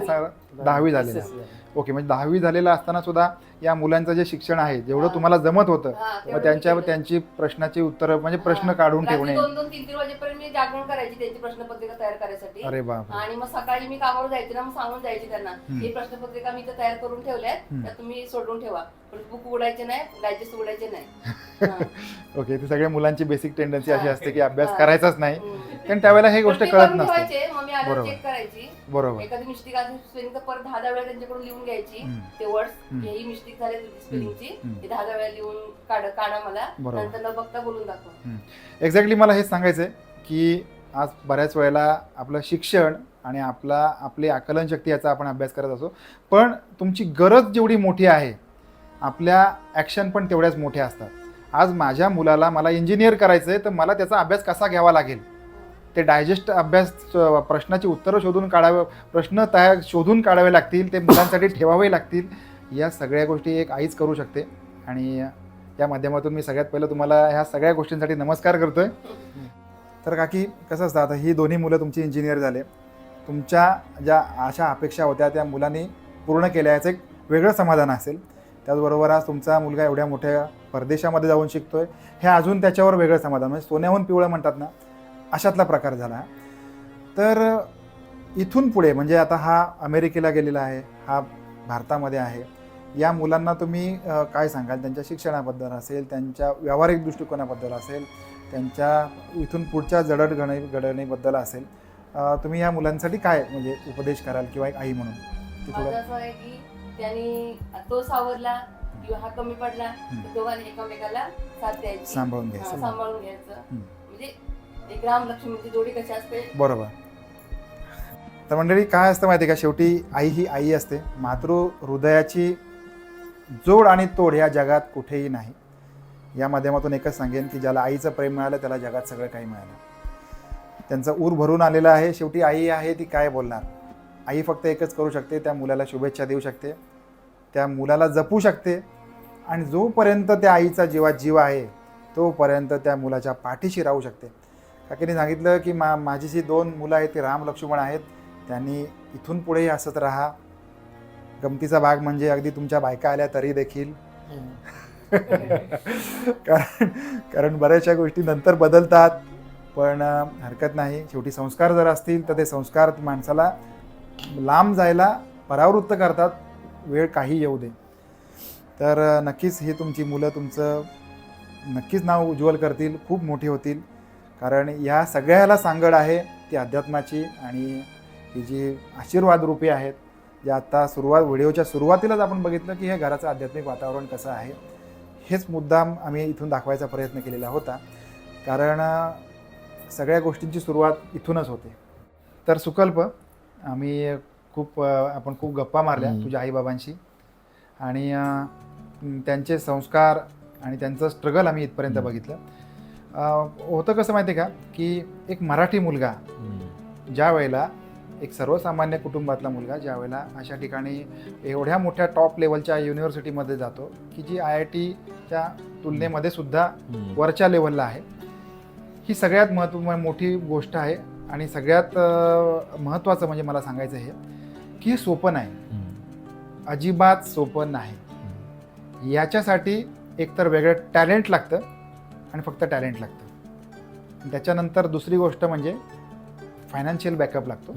10वी झालेलं आहे. ओके, म्हणजे 10वी झालेलं असताना सुद्धा या मुलांचं जे शिक्षण आहे जेवढं तुम्हाला जमत होतं, मग त्यांची प्रश्नाची उत्तरं म्हणजे प्रश्न काढून ठेवणे. 2-2, 3-3 वाजेपर्यंत मी जागरण करायची त्यांची प्रश्नपत्रिका तयार करायसाठी. अरे बाप. आणि मग सकाळी मी कामावर जायचे ना, मग सांगून जायची त्यांना ही प्रश्नपत्रिका मी इथं तयार करून ठेवल्यात, त्या तुम्ही सोडवून ठेवा, पण बुक उघडायचे नाही, डायजेस्ट उघडायचे नाही. ओके, ती सगळ्या मुलांची बेसिक टेंडन्सी अशी असते की अभ्यास करायचाच नाही, कारण त्यावेळेला हे गोष्ट कळत नसते. मग मी आल्यावर चेक करायची. बरोबर. एखादी मिस्टेक असेल स्पेलिंग तर परत 10 वेळा त्यांच्याकडून लिहून घ्यायची ते वर्ड्स, ही मिस्टेक झाली तुझी स्पेलिंगची, ही 10 वेळा लिहून काढा मला, नंतर न बघता बोलून दाखवा. एक्झॅक्टली. मला हेच सांगायचंय की आज बऱ्याच वेळेला आपलं शिक्षण आणि आपली आकलन शक्ती याचा आपण अभ्यास करत असो, पण तुमची गरज जेवढी मोठी आहे आपल्या ॲक्शन पण तेवढ्याच मोठ्या असतात. आज माझ्या मुलाला मला इंजिनियर करायचं आहे, तर मला त्याचा अभ्यास कसा घ्यावा लागेल, ते डायजेस्ट अभ्यास, प्रश्नाची उत्तरं प्रश्न शोधून काढावे लागतील, ते मुलांसाठी ठेवावे लागतील. या सगळ्या गोष्टी एक आईच करू शकते. आणि या माध्यमातून मी सगळ्यात पहिलं तुम्हाला ह्या सगळ्या गोष्टींसाठी नमस्कार करतोय. तर काकी, कसं असतं आता ही दोन्ही मुलं तुमची इंजिनियर झाले, तुमच्या ज्या अशा अपेक्षा होत्या त्या मुलांनी पूर्ण केल्या, याचं एक वेगळं समाधान असेल. त्याचबरोबर आज तुमचा मुलगा एवढ्या मोठ्या परदेशामध्ये जाऊन शिकतोय, हे अजून त्याच्यावर वेगळं समाधान, म्हणजे सोन्याहून पिवळं म्हणतात ना, अशातला प्रकार झाला. तर इथून पुढे म्हणजे आता हा अमेरिकेला गेलेला आहे, हा भारतामध्ये आहे, या मुलांना तुम्ही काय सांगाल त्यांच्या शिक्षणाबद्दल असेल, त्यांच्या व्यावहारिक दृष्टिकोनाबद्दल असेल, त्यांच्या इथून पुढच्या जडणघडणीबद्दल असेल, तुम्ही या मुलांसाठी काय म्हणजे उपदेश कराल किंवा एक आई म्हणून? माझं असं आहे की त्यांनी तो सावरला किंवा हा कमी पडला तर दोघांनी एकमेकाला साथ द्यायची, सांभाळून घ्यायचं. सांभाळून घ्यायचं. म्हणजे एक राम लक्ष्मणची जोडी कशी असते. बरोबर. तर मंडळी, काय असतं माहिती आहे का, शेवटी आई ही आई असते. मातृ हृदयाची जोड आणि तोड या जगात कुठेही नाही. या माध्यमातून एकच सांगेन की ज्याला आईचं प्रेम मिळालं त्याला जगात सगळं काही मिळालं. त्यांचं ऊर भरून आलेलं आहे. शेवटी आई आहे, ती काय बोलणार. आई फक्त एकच करू शकते, त्या मुलाला शुभेच्छा देऊ शकते, त्या मुलाला जपू शकते, आणि जोपर्यंत त्या आईचा जीवात जीव आहे तोपर्यंत त्या मुलाच्या पाठीशी राहू शकते. काकीने सांगितलं की माझी जी 2 मुलं आहेत ती राम लक्ष्मण आहेत, त्यांनी इथून पुढेही असत राहा. गमतीचा भाग म्हणजे अगदी तुमच्या बायका आल्या तरी देखील कारण बऱ्याचशा गोष्टी नंतर बदलतात, पण हरकत नाही. शेवटी संस्कार जर असतील तर ते संस्कार माणसाला लांब जायला परावृत्त करतात, वेळ काही येऊ दे. तर नक्कीच ही तुमची मुलं तुमचं नक्कीच नाव उज्ज्वल करतील, खूप मोठी होतील. कारण या सगळ्याला सांगड आहे ती अध्यात्माची, आणि ही जी आशीर्वाद रूपी आहेत, जे आता व्हिडिओच्या सुरुवातीलाच आपण बघितलं की हे घराचं आध्यात्मिक वातावरण कसं आहे, हेच मुद्दाम आम्ही इथून दाखवायचा प्रयत्न केलेला होता. कारण सगळ्या गोष्टींची सुरुवात इथूनच होते. तर सुकल्प, आपण खूप गप्पा मारल्या तुझ्या आईबाबांशी, आणि त्यांचे संस्कार आणि त्यांचं स्ट्रगल आम्ही इथपर्यंत बघितलं. होतं कसं माहिती आहे का की एक मराठी मुलगा ज्या वेळेला, एक सर्वसामान्य कुटुंबातला मुलगा ज्या वेळेला अशा ठिकाणी एवढ्या मोठ्या टॉप लेवलच्या युनिव्हर्सिटीमध्ये जातो की जी IITच्या तुलनेमध्ये सुद्धा वरच्या लेवलला आहे, ही सगळ्यात मोठी गोष्ट आहे. आणि सगळ्यात महत्त्वाचं म्हणजे मला सांगायचं हे की हे सोपं नाही, अजिबात सोपं नाही. याच्यासाठी एकतर वेगळं टॅलेंट लागतं, आणि फक्त टॅलेंट लागतं. त्याच्यानंतर दुसरी गोष्ट म्हणजे फायनान्शियल बॅकअप लागतो.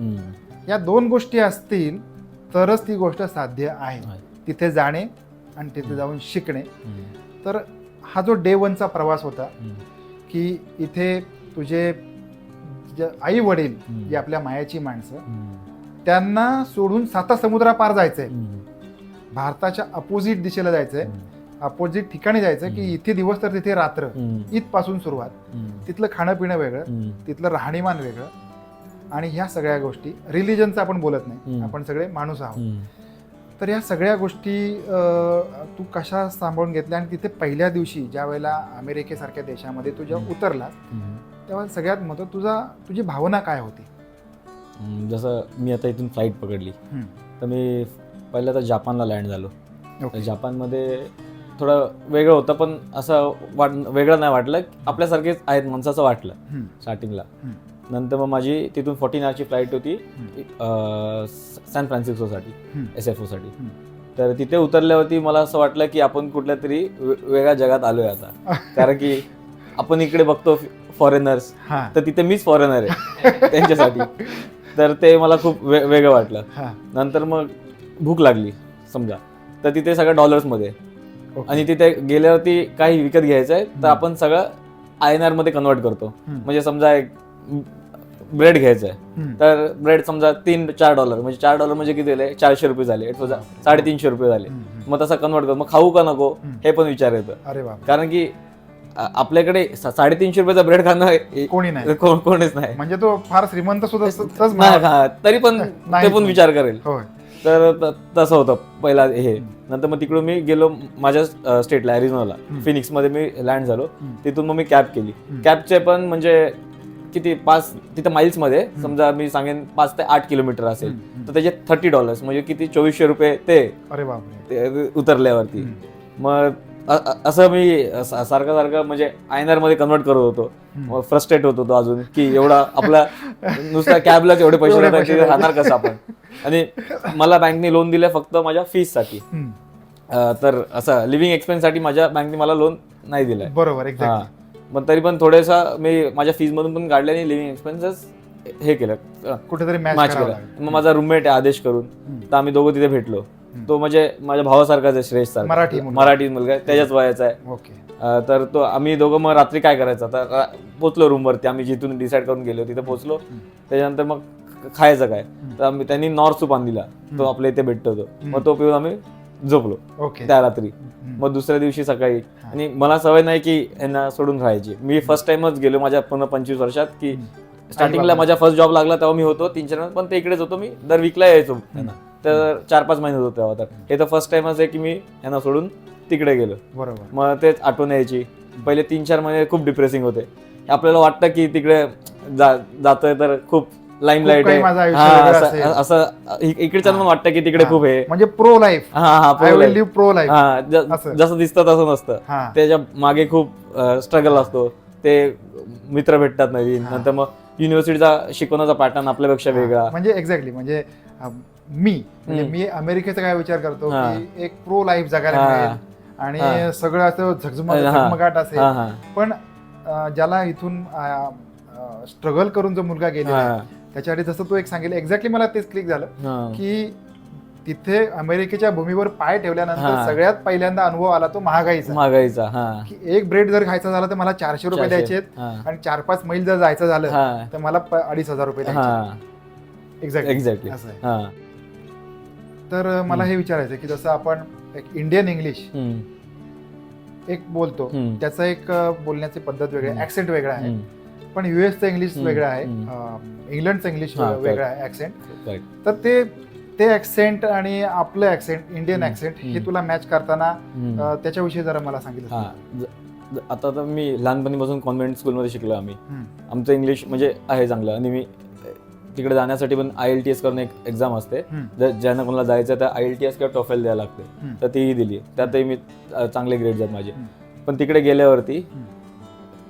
या 2 गोष्टी असतील तरच ती गोष्ट साध्य आहे, तिथे जाणे आणि तिथे जाऊन शिकणे. तर हा जो डे 1चा प्रवास होता की इथे तुझे आई वडील, जे आपल्या मायाची माणसं, त्यांना सोडून 7 समुद्रापार जायचंय, भारताच्या अपोजिट दिशेला जायचंय, अपोजिट ठिकाणी जायचं की इथे दिवस तर तिथे रात्र, इथपासून सुरुवात. तिथलं खाणं पिणं वेगळं, तिथलं राहणीमान वेगळं, आणि ह्या सगळ्या गोष्टी, रिलिजनचं आपण बोलत नाही, आपण सगळे माणूस आहोत. तर या सगळ्या गोष्टी तू कशा सांभाळून घेतल्या. आणि तिथे पहिल्या दिवशी ज्या वेळेला अमेरिकेसारख्या देशामध्ये तू जेव्हा उतरलास, तेव्हा सगळ्यात महत्त्व तुझी भावना काय होती? जसं मी आता इथून फ्लाईट पकडली तर मी पहिलं तर जापानला लँड झालो. तर जापानमध्ये थोडं वेगळं होतं, पण असं वेगळं नाही वाटलं, आपल्यासारखेच आहेत माणसाचं वाटलं स्टार्टिंगला. नंतर मग माझी तिथून 14 आवरची फ्लाईट होती सॅन फ्रान्सिस्कोसाठी, SFOसाठी. तर तिथे उतरल्यावरती मला असं वाटलं की आपण कुठल्या तरी वेगळ्या जगात आलोय आता. कारण की आपण इकडे बघतो फॉरेनर्स, तर तिथे मीच फॉरेनर आहे त्यांच्यासाठी. तर ते मला खूप वेगळं वाटलं. नंतर मग भूक लागली समजा, तर तिथे सगळं डॉलर्समध्ये, आणि तिथे गेल्यावरती काही विकत घ्यायचं आहे तर आपण सगळं INR मध्ये कन्वर्ट करतो. म्हणजे समजा एक ब्रेड घ्यायचं आहे तर ब्रेड समजा $3-4 म्हणजे $4 म्हणजे किती झाले, 400 रुपये झाले, 350 रुपये झाले. मग तसं कन्वर्ट करतो. मग खाऊ का नको हे पण विचार येतं. अरे वा. कारण की आपल्याकडे 350 रुपयाचा ब्रेड खाणं कोणी नाही, कोणीच नाही. म्हणजे तो फार श्रीमंत सुद्धा तरी पण ते पण विचार करेल. तर तसं होतं पहिला हे. नंतर मग तिकडून मी गेलो माझ्या स्टेटला, अरिझोनाला, फिनिक्समध्ये मी लँड झालो. तिथून मग मी कॅब केली. कॅबचे पण म्हणजे किती, 5 तिथं माइल्समध्ये समजा मी सांगेन 5 ते 8 किलोमीटर असेल तर त्याचे $30 म्हणजे किती, 2400 रुपये ते. अरे बापरे. उतरल्यावरती. मग असं मी सारखं म्हणजे INR मध्ये कन्वर्ट करत होतो. मग फ्रस्ट्रेट होत होतो अजून की एवढा आपला नुसता कॅबलाच एवढे पैसे राहणार कसं आपण. आणि मला बँकने लोन दिलं फक्त माझ्या फीससाठी. तर असं लिव्हिंग एक्सपेन्ससाठी माझ्या बँकने मला लोन नाही दिलंय. बरोबर. मग तरी पण थोडेसा मी माझ्या फीस मधून पण काढले आणि लिव्हिंग एक्सपेन्सेस हे केलं, कुठेतरी मॅच केलं. मग माझा रूममेट आहे आदेश करून, तर आम्ही दोघं तिथे भेटलो. तो म्हणजे माझ्या भावासारखाच आहे, श्रेष्ठ सारखा, मराठी मुलगा आहे, त्याच्याच वयाचा आहे. तर तो आम्ही दोघं मग रात्री काय करायचं, तर पोचलो रूमवरती. आम्ही जिथून डिसाईड करून गेलो तिथे पोचलो. त्याच्यानंतर मग खायचं काय, तर त्यांनी नॉर्थ सूप आणला, तो आपल्या इथे भेटतो तो. मग तो पिऊन आम्ही झोपलो त्या रात्री. मग दुसऱ्या दिवशी सकाळी, आणि मला सवय नाही की यांना सोडून राहायची. मी फर्स्ट टाइमच गेलो माझ्या पूर्ण 25 वर्षात, की स्टार्टिंगला माझा फर्स्ट जॉब लागला तेव्हा मी होतो 3-4 महिने, पण ते इकडेच होतो. मी दर वीकला यायचो त्यांना, तर 4-5 महिने होतो तेव्हा. तर हे तर फर्स्ट टाइमच आहे की मी यांना सोडून तिकडे गेलो. बरोबर. मग तेच आठवण यायची. पहिले 3-4 महिने खूप डिप्रेसिंग होते. आपल्याला वाटतं की तिकडे जातोय तर खूप लाईमलाईट आहे, असं इकडच्या वाटतं की तिकडे खूप आहे, म्हणजे प्रो लाईफ. प्रो लाईफ जसं दिसतं तसं नसतं. त्याच्या मागे खूप स्ट्रगल असतो. ते मित्र भेटतात नवीन. नंतर मग युनिव्हर्सिटीचा शिकवण्याचा पॅटर्न आपल्यापेक्षा वेगळा. म्हणजे एक्झॅक्टली, म्हणजे मी अमेरिकेचा काय विचार करतो की एक प्रो लाईफ जगायला मिळेल आणि सगळं असं झगमगाट असेल. पण ज्याला इथून स्ट्रगल करून जो मुलगा गेला त्याच्यासाठी, जसं तू एक सांगितलं, एक्झॅक्टली मला तेच क्लिक झालं की तिथे अमेरिकेच्या भूमीवर पाय ठेवल्यानंतर सगळ्यात पहिल्यांदा अनुभव आला तो महागाईचा. की एक ब्रेड जर खायचा झाला तर मला 400 रुपये द्यायचे, आणि 4-5 मैल जर जायचं झालं तर मला 2,500 रुपये द्यायचे. एक्झॅक्टली असं आहे. तर मला हे विचारायचं की जसं आपण एक इंडियन इंग्लिश एक बोलतो, त्याचा एक बोलण्याची पद्धत वेगळी आहे, ऍक्सेंट वेगळा आहे. पण युएसचं इंग्लिश वेगळं आहे, इंग्लंडचं इंग्लिश वेगळं आहे ऍक्सेंट. तर ते ऍक्सेंट आणि आपलं ऍक्सेंट, इंडियन ऍक्सेंट, हे तुला मॅच करताना त्याच्याविषयी जरा मला सांगितलं. आता तर मी लहानपणीपासून कॉन्व्हेंट स्कूलमध्ये शिकलो आम्ही. आमचं इंग्लिश म्हणजे आहे चांगलं. आणि मी तिकडे जाण्यासाठी पण IELTS करून एक एक्झाम असते, ज्यांना कोणाला जायचं तर IELTS किंवा TOEFL द्यायला लागते. तर तीही दिली, त्यातही मी चांगले ग्रेड्स आहेत माझे. पण तिकडे गेल्यावरती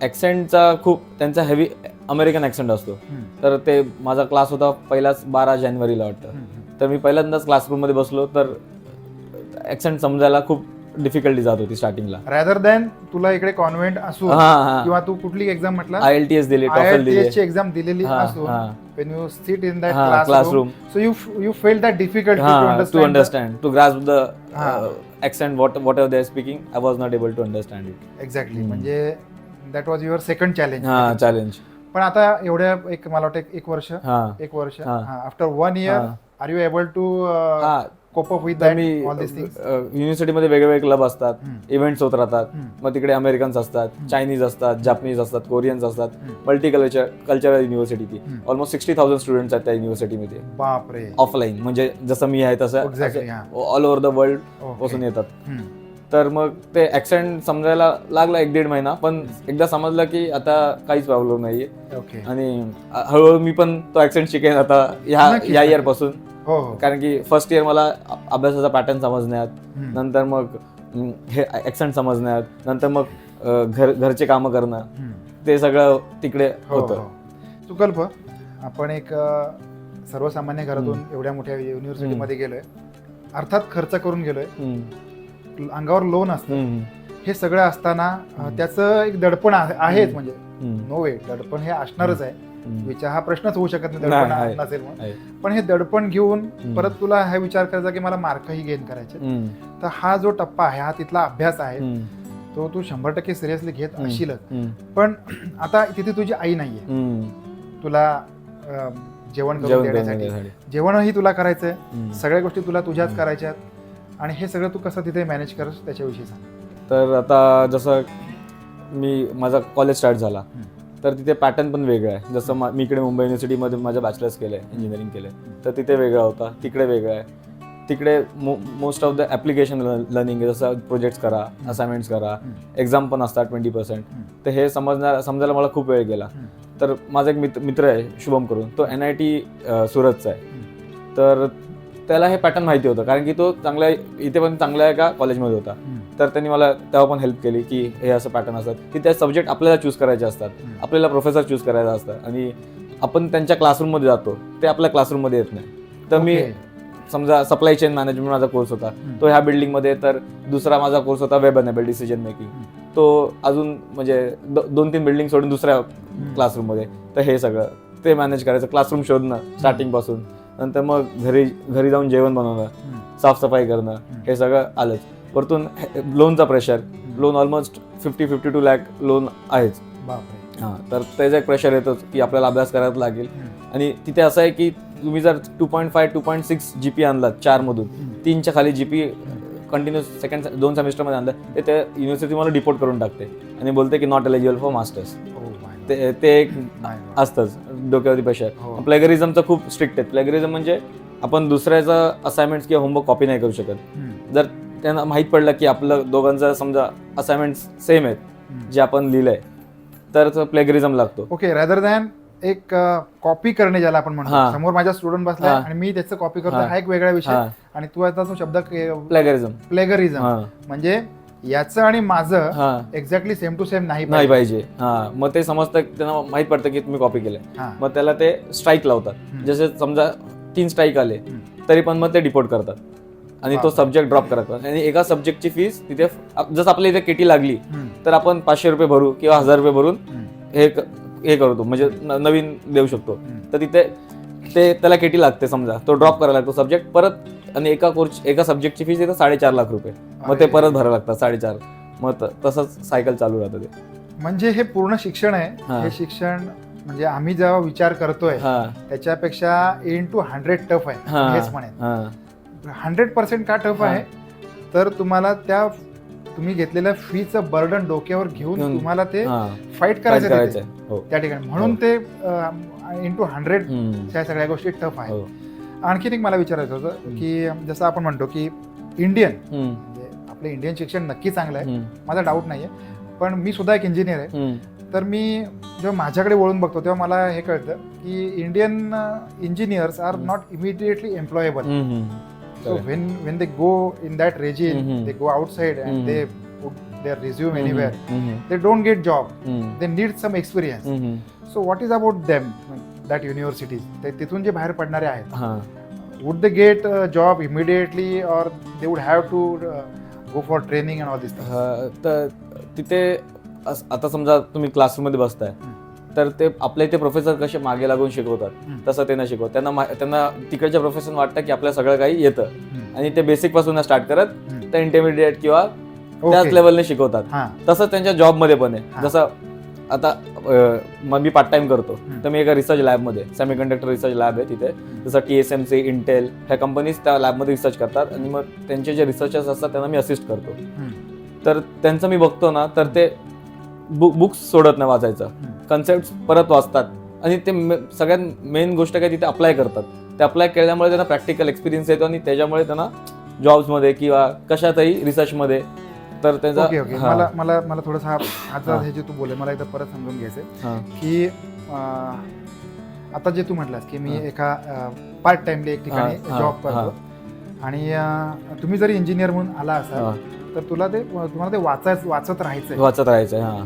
ऍक्सेंटचा खूप त्यांचा हेवी अमेरिकन ऍक्सेंट असतो. तर ते माझा क्लास होता पहिलाच 12 जानेवारीला वाटतं. तर मी पहिल्यांदाच क्लासरूममध्ये बसलो तर ऍक्सेंट समजायला खूप डिफिकल्टी जात होती स्टार्टिंगला. रॅदर दॅन तुला इकडे कॉन्व्हेंट असू किंवा तू कुठली एक्झाम म्हटलं, IELTS दिली, TOEFL दिली, ची एक्झाम दिलेली असू, when you sit in that classroom, so you felt that difficult to understand, to grasp the accent, whatever they are speaking. I was not able to understand it. Exactly. म्हणजे that was your second challenge. Challenge. पण आता एवढ्या मला वाटतं एक वर्ष after 1 year are you able to cope up with all this things? युनिव्हर्सिटीमध्ये वेगवेगळे क्लब असतात, इव्हेंट्स होत राहतात. मग तिकडे अमेरिकन्स असतात, चायनीज असतात, जापनीज असतात, कोरियन्स असतात. मल्टी कल्चरल युनिव्हर्सिटी ती. ऑलमोस्ट 60,000 स्टुडंट्स आहेत त्या युनिव्हर्सिटीमध्ये. बापरे. ऑफलाईन म्हणजे जसं मी आहे तसं ऑल ओव्हर द वर्ल्ड पासून येतात. तर मग ते ऍक्सेंट समजायला लागला 1-1.5 महिना, पण एकदा समजलं की आता काहीच प्रॉब्लेम नाहीये. ओके. आणि हळूहळू मी पण तो ऍक्सेंट शिकेन आता या नक्कीच, इयर नक्कीच. पासून. हो हो. कारण की फर्स्ट इयर मला अभ्यासाचा पॅटर्न समजण्यात, हम्म. नंतर मग हे ऍक्सेंट समजण्यात, नंतर मग घरचे कामं करणं, हम्म. ते सगळं तिकडे हो होतं. हो. सुकल्प, आपण एक सर्वसामान्य घरातून एवढ्या मोठ्या युनिव्हर्सिटीमध्ये गेलोय, अर्थात खर्च करून गेलोय, हम्म. अंगावर लोन असतं, हम्म. हे सगळं असताना त्याचं एक दडपण आहेच, म्हणजे हम्म. नो वे, दडपण हे असणारच आहे. हम्म. विचार हा प्रश्नच होऊ शकत नाही नाही, दडपण आहे. नसेल म्हणून. आहे. पण हे दडपण घेऊन हम्म. परत तुला हा विचार करायचा की मला मार्कही गेन करायचे, हम्म. तर हा जो टप्पा आहे, हा तिथला अभ्यास आहे, हम्म. तो तू 100% सिरियसली घेत हम्म. असशीलच. हम्म. पण आता तिथे तुझी आई नाहीये हम्म. तुला जेवण करून जेवण देण्यासाठी, करण्यासाठी. जेवणही तुला करायचंय, हम्म. सगळ्या गोष्टी तुला तुझ्याच करायच्यात, आणि हे सगळं तू कसं तिथे मॅनेज करस त्याच्याविषयी सांग. तर आता जसं माझा कॉलेज स्टार्ट झाला, तर तिथे पॅटर्न पण वेगळा आहे. जसं मी इकडे मुंबई युनिव्हर्सिटीमध्ये माझं बॅचलर्स केलं आहे, इंजिनिअरिंग केलं आहे, तर तिथे वेगळा होता, तिकडे वेगळं आहे. तिकडे most of the application learning आहे, जसं प्रोजेक्ट्स करा, असाइनमेंट्स करा, एक्झाम पण असतात 20%. तर हे समजायला मला खूप वेळ गेला. तर माझा एक मित्र आहे शुभम करून, तो NIT सुरतचा आहे. तर त्याला हे पॅटर्न माहिती होतं, कारण की तो चांगल्या इथे पण चांगल्या एका कॉलेजमध्ये होता. तर त्यांनी मला तेव्हा पण हेल्प केली की हे असं पॅटर्न असतात की त्या सब्जेक्ट आपल्याला चूज करायचे असतात, आपल्याला प्रोफेसर चूज करायचा असतात, आणि आपण त्यांच्या क्लासरूममध्ये जातो, ते आपल्या क्लासरूममध्ये येत नाही. तर मी समजा सप्लाय चेन मॅनेजमेंट माझा कोर्स होता, तो ह्या बिल्डिंगमध्ये, तर दुसरा माझा कोर्स होता वेब एनेबल डिसिजन मेकिंग, तो अजून म्हणजे 2-3 बिल्डिंग सोडून दुसऱ्या क्लासरूममध्ये. तर हे सगळं ते मॅनेज करायचं, क्लासरूम शोधणं स्टार्टिंग पासून, नंतर मग घरी जाऊन जेवण बनवणं, साफसफाई करणं, हे सगळं आलंच. वरतून लोनचा pressure, loan almost 50-52 lakh loan आहेच. बापरे. हां, तर त्याचा एक प्रेशर येतोच की आपल्याला अभ्यास करायला लागेल. आणि तिथे असं आहे की तुम्ही जर 2.5-2.6 GP आणलात 4मधून, 3च्या खाली GP कंटिन्यूस 2 सेमिस्टरमध्ये आणलं, तर त्या युनिव्हर्सिटी मला डिपोर्ट करून टाकते आणि बोलते की नॉट एलिजिबल फॉर मास्टर्स. ते एक असतंच डोक्यावरती प्रेशर. प्लेगरिझमचं खूप स्ट्रिक्ट आहे. प्लेगरिझम म्हणजे आपण दुसऱ्याचं असाइनमेंट्स किंवा होमवर्क कॉपी नाही करू शकत. जर त्यांना माहीत पडलं की आपलं दोघांचं समजा असाइनमेंट्स सेम आहेत, जे आपण लिहिलंय, तर प्लेगरिझम लागतो. ओके, रादर दॅन एक कॉपी करणे ज्याला आपण म्हणतो, हां. समोर माझा स्टुडंट बसलाय आणि मी त्याचं कॉपी करतो, हा एक वेगळा विषय. आणि तू आता तो शब्द प्लेगरिझम म्हणजे याचं आणि माझं एक्झॅक्टली सेम टू सेम नाही पाहिजे. मग ते समजतं, त्यांना माहित पडतं की तुम्ही कॉपी केलंय, मग त्याला ते स्ट्राईक लावतात. जसे समजा 3 स्ट्राईक आले तरी पण मग ते डिपोर्ट करतात आणि तो सब्जेक्ट ड्रॉप करतात. आणि एका सब्जेक्टची फीस तिथे, जसं आपल्या इथे केटी लागली तर आपण 500 रुपये भरू किंवा 1000 रुपये भरून हे करतो, म्हणजे नवीन देऊ शकतो. तर तिथे ते त्याला केटी लागते, समजा तो ड्रॉप करायला लागतो सब्जेक्ट परत, आणि एका सब्जेक्टची फीस येतं 4.5 लाख रुपये, मग ते परत भरायला लागतात 4.5. मग तसंच सायकल चालू राहतं ते. म्हणजे हे पूर्ण शिक्षण आहे. हे शिक्षण म्हणजे आम्ही जेव्हा विचार करतोय त्याच्यापेक्षा 100 टफ आहे, हेच म्हणेन. 100% का टफ आहे, तर तुम्हाला तुम्ही घेतलेल्या फीचं बर्डन डोक्यावर घेऊन तुम्हाला ते फाईट करायचं त्या ठिकाणी, म्हणून ते 100 त्या सगळ्या गोष्टी टफ आहेत. आणखीन एक मला विचारायचं होतं की जसं आपण म्हणतो की इंडियन, म्हणजे आपलं इंडियन शिक्षण नक्की चांगलं आहे, माझा डाऊट नाहीये, पण मी सुद्धा एक इंजिनियर आहे. तर मी जेव्हा माझ्याकडे वळून बघतो तेव्हा मला हे कळतं की Indian engineers are not immediately employable. So when they go in that regime, they go outside and they put their resume anywhere. They don't get job. They need some experience. So what is about them, that universities? तिथून जे बाहेर पडणारे आहेत, would they get a job immediately or they would have to go for training and all this things? तर तिथे आता समजा तुम्ही क्लासरूममध्ये बसताय, तर ते आपल्या इथे प्रोफेसर कसे मागे लागून शिकवतात तसं ते नाही शिकवत. त्यांना तिकडच्या प्रोफेसर वाटतं की आपल्या सगळं काही येतं, आणि ते बेसिक पासून स्टार्ट करत ते इंटरमिडिएट किंवा त्याच लेवलने शिकवतात. तसंच त्यांच्या जॉबमध्ये पण आहे. जसं आता मग मी पार्ट टाइम करतो, तर मी एका रिसर्च लॅबमध्ये, सेमीकंडक्टर रिसर्च लॅब आहे तिथे, जसं TSMC, इंटेल ह्या कंपनीज त्या लॅबमध्ये रिसर्च करतात, आणि मग त्यांचे जे रिसर्चर्स असतात त्यांना मी असिस्ट करतो. तर त्यांचं मी बघतो ना, तर ते बुक्स सोडत नाही वाचायचं, कन्सेप्ट परत वाचतात, आणि ते सगळ्यात मेन गोष्ट काय तिथे अप्लाय करतात. ते अप्लाय केल्यामुळे त्यांना प्रॅक्टिकल एक्सपिरियन्स येतो, आणि त्याच्यामुळे त्यांना जॉब्समध्ये किंवा कशातही रिसर्चमध्ये तर त्याचा ओके ओके हा. मला मला मला थोडंसं आता हा. हे जे तू बोलले मला एकदा परत समजून घ्यायचंय हा. की आता जे तू म्हटलास की मी एका पार्ट टाइमली एक ठिकाणी हा, जॉब हा, करतो आणि तुम्ही जरी इंजिनियर म्हणून आला असाल हा. तर तुम्हाला ते वाचत राहायचंय वाचत राहायचं हा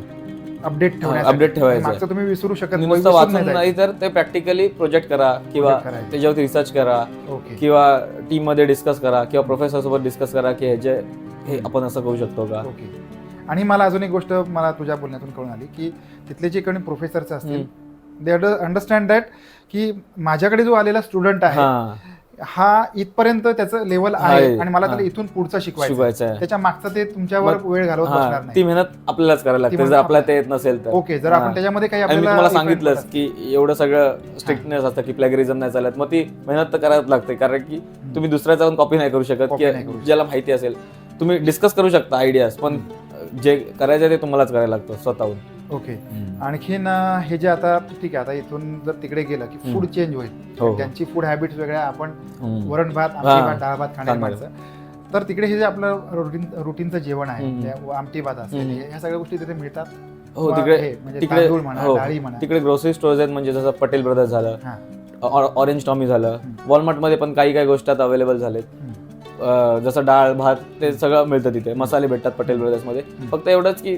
अपडेट update ठेवायचं. मागचं तुम्ही विसरू शकत नुसतं विसरून वाचून नाही नाही तर ते प्रॅक्टिकली प्रोजेक्ट करा किंवा Project करायचं. त्याच्यावरती रिसर्च करा ओके किंवा टीम मध्ये डिस्कस करा किंवा प्रोफेसर सोबत डिस्कस करा की हे आपण असं करू शकतो का. ओके आणि मला अजून एक गोष्ट मला तुझ्या बोलण्यातून कळून आली की तिथले जे काही प्रोफेसर्स असतील दे अंडरस्टँड दॅट की माझ्याकडे जो आलेला स्टुडंट आहे हा हा इथपर्यंत त्याचं लेवल आहे आहे. आणि मला हा. त्याला इथून पुढचं शिकवायचं शिकवायचं आहे. त्याच्या मागचं ते तुमच्यावर मग- वेळ घालवत बसणार हा, नाही ती मेहनत आपल्यालाच करायला लागते मेहनत जर आपल्याला ते येत नसेल तर. ओके जर हा. आपण त्याच्यामध्ये काही आणि मी आपल्याला तुम्हाला effort सांगितलंच पडत की एवढं सगळं स्ट्रिक्टनेस असतं की प्लॅगरिझम नाही चालत मग ती मेहनत तर करायला लागते कारण की तुम्ही दुसऱ्याचा कॉपी नाही करू शकत Copy नाही करू की शकत. ज्याला माहिती असेल तुम्ही डिस्कस करू शकता आयडियाज पण जे करायचं ते तुम्हालाच करायला लागतं स्वतःहून. ओके आणखीन हे जे आता ठीक आहे आता इथून जर तिकडे गेलं की फूड चेंज होईल हो. त्यांची फूड हॅबिट्स वेगळ्या आपण हम्म. वरण भात आमटी हा. भात डाळ भात खाणारी खाणारे. माणसं तर तिकडे हे जे आपलं रुटीनचं जेवण आहे म्हणजे आमटी भात असेल हम्म. ह्या सगळ्या गोष्टी तिथे मिळतात हो किंवा तिकडे हे, म्हणजे तिकडे तांदूळ म्हणा हो. डाळी म्हणा तिकडे ग्रोसरी स्टोअर्स आहेत म्हणजे जसं पटेल ब्रदर्स झालं हा. ऑरेंज टॉमी झालं वॉलमार्टमध्ये पण काही काही गोष्टी आता अवेलेबल झालेत जसं डाळ भात ते सगळं मिळतं तिथे मसाले भेटतात पटेल ब्रदर्समध्ये फक्त एवढंच की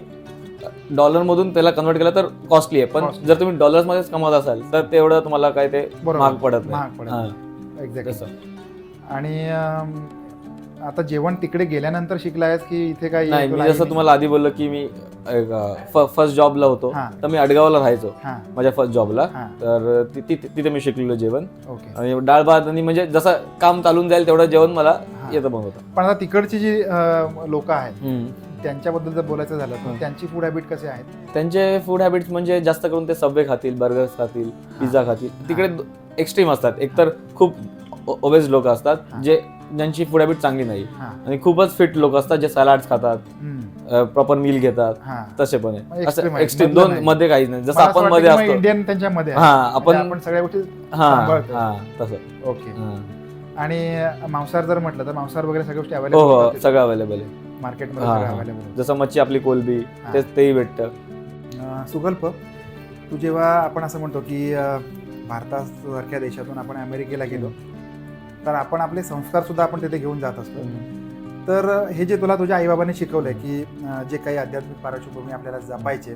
डॉलरमधून त्याला कन्वर्ट केलं तर कॉस्टली आहे पण Costly. जर तुम्ही डॉलर्समध्येच कमवत असाल तर तेवढं तुम्हाला काय ते बरोबर. महाग पडत महाग नाही पडत हा. एक्झॅक्टली तसं. आणि आता जेवण तिकडे गेल्यानंतर शिकलायस की इथे काही नाही मी तुला जसं तुम्हाला आधी बोललो की मी फर्स्ट जॉबला होतो हा. तर मी अडगावला राहायचो हा माझ्या फर्स्ट जॉबला हा. तर तिथे मी शिकलेलो जेवण ओके आणि डाळ भात आणि म्हणजे जसं काम चालून जाईल तेवढं जेवण मला हा. येतं बनवतं. पण आता तिकडची जी लोक आहेत त्यांच्याबद्दल जर बोलायचं झालं तर त्यांची फूड हॅबिट कसे आहेत त्यांचे फूड हॅबिट्स म्हणजे जास्त करून ते सबवे खातील बर्गर्स खातील पिझ्झा खातील तिकडे एक्स्ट्रीम असतात एकतर खूप ओबेस लोक असतात ज्यांची फूड हॅबिट चांगली नाही हा आणि खूपच फिट लोक असतात जे सॅलड्स खातात हम्म. प्रॉपर मील घेतात हा तसे पण मग आहे extreme असं आहे. एक्स्ट्रीम मधलं दोन नाही. मध्ये काहीच नाही जसं मला असं आपण वाटतं मध्ये की मग असतो इंडियन त्यांच्यामध्ये हा आहे. म्हणजे आपण आपण सगळ्या गोष्टी हा सांभाळतो. हा तसं ओके हा. आणि मांसाहार जर म्हटलं तर मांसाहार वगैरे सगळ्या गोष्टी हो अवेलेबल हो सगळं अवेलेबल आहे मार्केटमध्ये हा, सगळं हा. अवेलेबल जसं मच्छी आपली कोलबी हा. तेही भेटतं. सुकल्प तू जेव्हा आपण असं म्हणतो की भारतासारख्या देशातून आपण अमेरिकेला गेलो तर आपण आपले संस्कार सुद्धा आपण तिथे घेऊन जात असतो तर हे जे तुला तुझ्या आईबाबांनी शिकवलंय की जे काही आध्यात्मिक पार्श्वभूमी आपल्याला जपायचे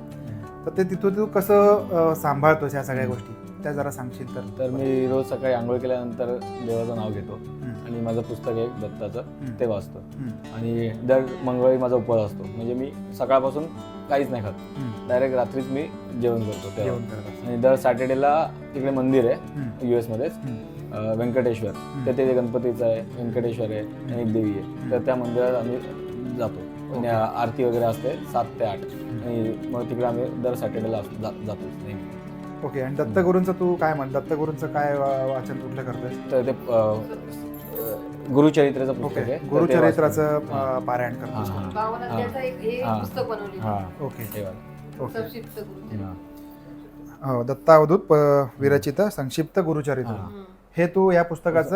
तर ते तिथून तू कसं सांभाळतोस ह्या सगळ्या गोष्टी त्या जरा सांगशील तर मी रोज सकाळी आंघोळ केल्यानंतर देवाचं नाव घेतो आणि माझं पुस्तक आहे दत्ताचं ते वाचतो आणि दर मंगळवारी माझा उपवास असतो म्हणजे मी सकाळपासून काहीच नाही खात डायरेक्ट रात्रीच मी जेवण करतो तेव्हा. जेवण करत असतो. आणि दर सॅटर्डेला तिकडे मंदिर आहे US मध्येच व्यंकटेश्वर तर ते गणपतीचं आहे व्यंकटेश्वर आहे आणि एक देवी आहे तर त्या मंदिरात आम्ही जातो आणि आरती वगैरे असते 7 ते 8 आणि मग तिकडे आम्ही दर सॅटर्डेला जातो नेहमी. ओके आणि दत्तगुरूंचं तू काय म्हण दत्तगुरूंचं काय वाचन कुठलं करतोय तर ते गुरुचरित्राचं पुस्तक ओके आहे तर ते गुरुचरित्राचं वाचतो. पारायण हा, करतोस हा. भावनांचं एक हे हा. पुस्तक बनवले हा ओके ते वाचतो. ओके संक्षिप्त गुरुचरित्र. हा. हो दत्तावधूत विरचित संक्षिप्त गुरुचरित्र हा. हे तू या पुस्तकाचं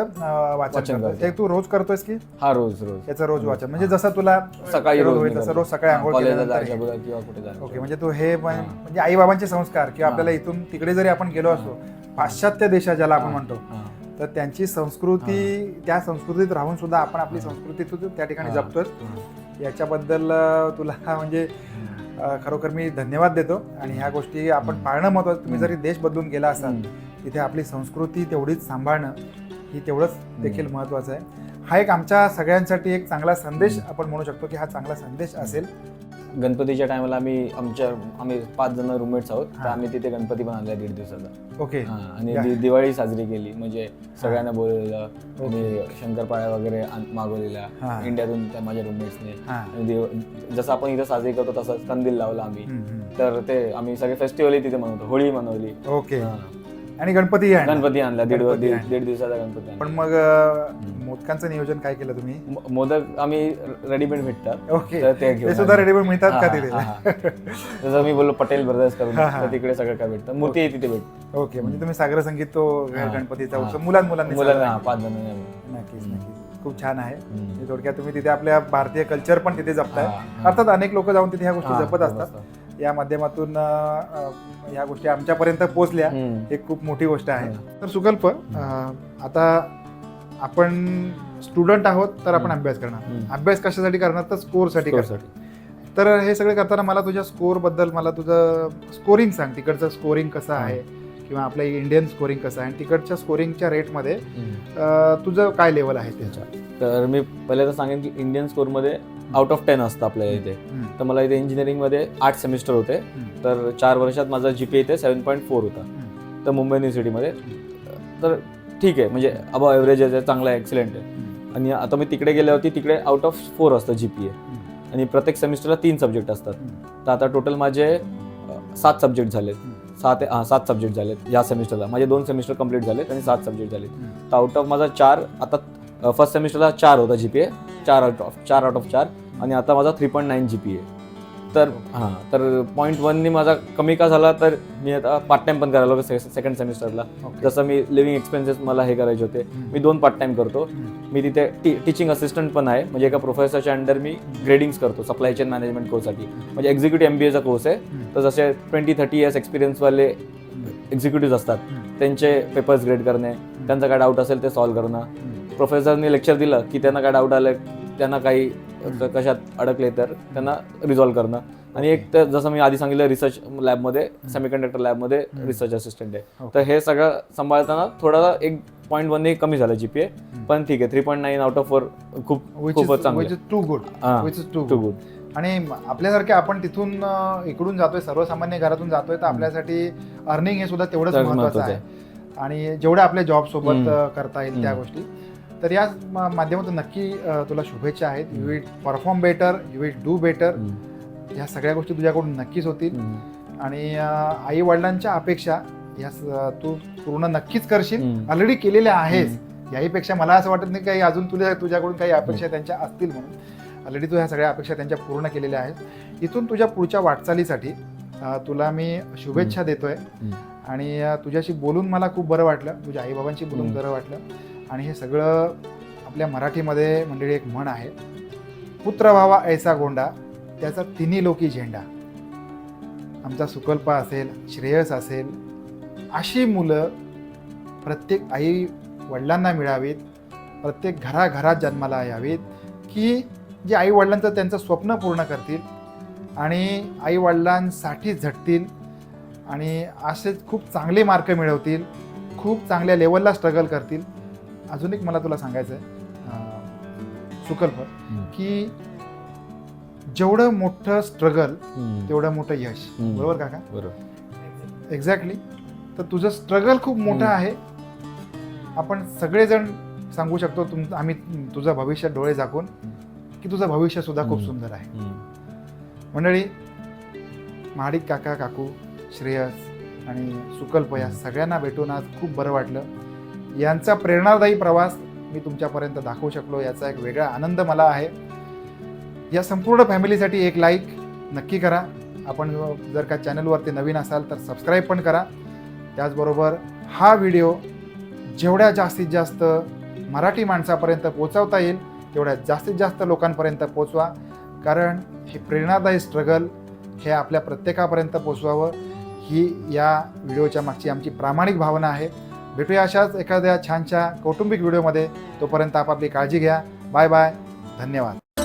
वाचन वाचन करतोस करतो. ते तू रोज करतोयस की हा रोज रोज याचं रोज वाचन म्हणजे जसं तुला सकाळी रोज रोज होईल मी तसं करतो. रोज सकाळी आंघोळ कॉलेजला केल्यानंतर जायच्या हे. अगोदर किंवा कुठे जायचं ओके म्हणजे तू हे म्हणजे आई बाबांचे संस्कार किंवा हा. आपल्याला इथून तिकडे जरी आपण गेलो असतो पाश्चात्य देशात ज्याला आपण म्हणतो हा. तर त्यांची संस्कृती त्या संस्कृतीत राहून सुद्धा आपण आपली संस्कृती त्या ठिकाणी हा. जपतोय याच्याबद्दल तुला म्हणजे खरोखर मी धन्यवाद देतो आणि ह्या गोष्टी आपण पाळणं महत्वाचं तुम्ही जरी देश बदलून गेला असाल तिथे आपली संस्कृती तेवढीच सांभाळणं ही तेवढंच देखील महत्वाचं आहे हा एक आमच्या सगळ्यांसाठी एक चांगला संदेश आपण म्हणू शकतो की हा चांगला संदेश असेल गणपतीच्या टायमाला आम्ही 5 जण रूममेट्स आहोत तर हा. आम्ही तिथे गणपती पण आणला 1.5 दिवसाचा ओके आणि या. दिवाळी साजरी केली म्हणजे सगळ्यांना बोलवलेलं आणि शंकरपाळ्या वगैरे मागवलेल्या हा. इंडियातून त्या माझ्या रूममेट्सने हा आणि जसं आपण इथं साजरी करतो तसंच कंदील लावला आम्ही हम्म. तर ते आम्ही सगळे फेस्टिवलही तिथे मनवतो होळी मनवली ओके हा. आणि गणपती आहे गणपती आणला गणपती आणला. 1.5 दिवसाचा गणपती आणला. पण मग मोदकांचं नियोजन काय केलं तुम्ही मोदक आम्ही रेडीमेड भेटतात ओके तर ते घेऊन ते सुद्धा आलो. रेडीमेड मिळतात का हा, तिथे हा, हा. जसं मी बोललो पटेल ब्रदर्स करून हा, हा. तर तिकडे सगळं काय भेटतं मूर्ती तिथे भेटते ओके म्हणजे तुम्ही सागर संगीत तो हा. गणपतीचा हा. उत्सव मुलांनी मुलांना साजरा 5 जण केला. नक्कीच नक्कीच खूप छान आहे. म्हणजे थोडक्यात तुम्ही तिथे आपल्या भारतीय कल्चर पण तिथे जपताय. अर्थात अनेक लोक जाऊन तिथे ह्या गोष्टी जपत असतात. या माध्यमातून ह्या गोष्टी आमच्यापर्यंत पोहोचल्या ही खूप मोठी गोष्ट आहे. तर सुकल्प, आता आपण स्टुडंट आहोत तर आपण अभ्यास करणार. अभ्यास कशासाठी करणार? तर स्कोरसाठी करणार. तर हे सगळे करताना मला तुझ्या स्कोर बद्दल, मला तुझं स्कोरिंग सांग. तिकडचं स्कोरिंग कसं आहे किंवा आपलं इंडियन स्कोरिंग कसं आहे आणि तिकडच्या स्कोरिंगच्या रेटमध्ये तुझं काय लेवल आहे त्याच्या? तर मी पहिले तर सांगेन की इंडियन स्कोरमध्ये आउट ऑफ 10 असतं आपल्या इथे. तर मला इथे इंजिनिअरिंगमध्ये 8 सेमिस्टर होते. तर 4 वर्षात माझा GPA इथे 7.4 होता. तर मुंबई युनिव्हर्सिटीमध्ये. तर ठीक आहे, म्हणजे अबव ॲव्हरेज आहे, चांगला आहे, एक्सलेंट आहे. आणि आता मी तिकडे गेल्यावरती तिकडे आउट ऑफ 4 असतं GPA आणि प्रत्येक सेमिस्टरला 3 सब्जेक्ट असतात. तर आता टोटल माझे 7 सब्जेक्ट झालेत. 7 सब्जेक्ट झालेत या सेमिस्टरला. माझे 2 सेमिस्टर कंप्लीट झालेत आणि 7 सब्जेक्ट झालेत. तर आउट ऑफ माझा 4, आता फर्स्ट सेमिस्टरला 4 होता GPA, 4 आउट ऑफ 4 आणि आता माझा 3.9 GPA. तर तर 0.1 माझा कमी का झाला, तर मी आता पार्ट टाइम पण करायला लागलो सेकंड सेमिस्टरला. जसं मी लिव्हिंग एक्सपेन्सेस मला हे करायचे होते, मी 2 पार्ट टाइम करतो. मी तिथे टीचिंग असिस्टंट पण आहे, म्हणजे एका प्रोफेसरच्या अंडर मी ग्रेडिंग्स करतो सप्लाय चेन मॅनेजमेंट कोर्ससाठी. म्हणजे एक्झिक्युटिव्ह MBAचा कोर्स आहे. तर जसे 20-30 इयर्स एक्सपिरियन्सवाले एक्झिक्युटिव्ह असतात, त्यांचे पेपर्स ग्रेड करणे, त्यांचा काय डाऊट असेल ते सॉल्व्ह करणं. प्रोफेसरने लेक्चर दिलं की त्यांना काय डाऊट आलं, त्यांना काही कशात अडकले तर त्यांना रिझॉल्व्ह करणं. आणि एक तर जसं मी आधी सांगितलं, रिसर्च लॅबमध्ये, सेमीकंडक्टर लॅबमध्ये रिसर्च असिस्टंट आहे. तर हे सगळं सांभाळताना थोडा 1.1 कमी झालं GPA, पण ठीक आहे. 3.9 आउट ऑफ 4 खूपच चांगलं, टू गुड. आणि आपल्यासारखे आपण तिथून इकडून जातोय, सर्वसामान्य घरातून जातोय, तर आपल्यासाठी अर्निंग हे सुद्धा तेवढंच महत्वाचं आहे. आणि जेवढ्या आपल्या जॉब सोबत करता येईल त्या गोष्टी. तर या माध्यमातून नक्की तुला शुभेच्छा आहेत. You will perform better, you will do better. ह्या सगळ्या गोष्टी तुझ्याकडून नक्कीच होतील. आणि आई वडिलांच्या अपेक्षा या तू पूर्ण नक्कीच करशील. ऑलरेडी केलेल्या आहेस. याहीपेक्षा मला असं वाटत नाही काही अजून तुझ्याकडून काही अपेक्षा त्यांच्या असतील म्हणून. ऑलरेडी तू ह्या सगळ्या अपेक्षा त्यांच्या पूर्ण केलेल्या आहेत. इथून तुझ्या पुढच्या वाटचालीसाठी तुला मी शुभेच्छा देतोय. आणि तुझ्याशी बोलून मला खूप बरं वाटलं, तुझ्या आईबाबांशी बोलून बरं वाटलं. आणि हे सगळं आपल्या मराठीमध्ये मंडळी एक म्हण आहे, पुत्र व्हावा ऐसा गोंडा, त्याचा तिन्ही लोकी झेंडा. आमचा सुकल्प असेल, श्रेयस असेल, अशी मुलं प्रत्येक आई वडिलांना मिळावीत, प्रत्येक घराघरात जन्माला यावीत, की जे आई वडिलांचं त्यांचं स्वप्न पूर्ण करतील आणि आई वडिलांसाठी झटतील आणि असेच खूप चांगले मार्क मिळवतील, खूप चांगल्या लेवलला स्ट्रगल करतील. अजून एक मला तुला सांगायचं आहे सुकल्प, की जेवढं मोठं स्ट्रगल तेवढं मोठं यश. बरोबर काका? बरोबर, एक्झॅक्टली. तर तुझं स्ट्रगल खूप मोठं आहे. आपण सगळेजण सांगू शकतो आम्ही तुझं भविष्य डोळे झाकून की तुझं भविष्य सुद्धा खूप सुंदर आहे. मंडळी, महाडिक काका, काकू, श्रेयस आणि सुकल्प या सगळ्यांना भेटून आज खूप बरं वाटलं. यांचा प्रेरणादायी प्रवास मी तुमच्यापर्यंत दाखवू शकलो, याचा एक वेगळा आनंद मला आहे. या संपूर्ण फॅमिलीसाठी एक लाईक नक्की करा. आपण जर का चॅनलवरती नवीन असाल तर सबस्क्राईब पण करा. त्याचबरोबर हा व्हिडिओ जेवढ्या जास्तीत जास्त मराठी माणसापर्यंत पोहोचवता येईल तेवढ्या जास्तीत जास्त लोकांपर्यंत पोहोचवा. कारण हे प्रेरणादायी स्ट्रगल हे आपल्या प्रत्येकापर्यंत पोचवावं ही या व्हिडिओच्या मागची आमची प्रामाणिक भावना आहे. भेटूया अशाच एखाद्या छानशा कौटुंबिक व्हिडिओमध्ये. तोपर्यंत आपापली काळजी घ्या. Bye bye. धन्यवाद.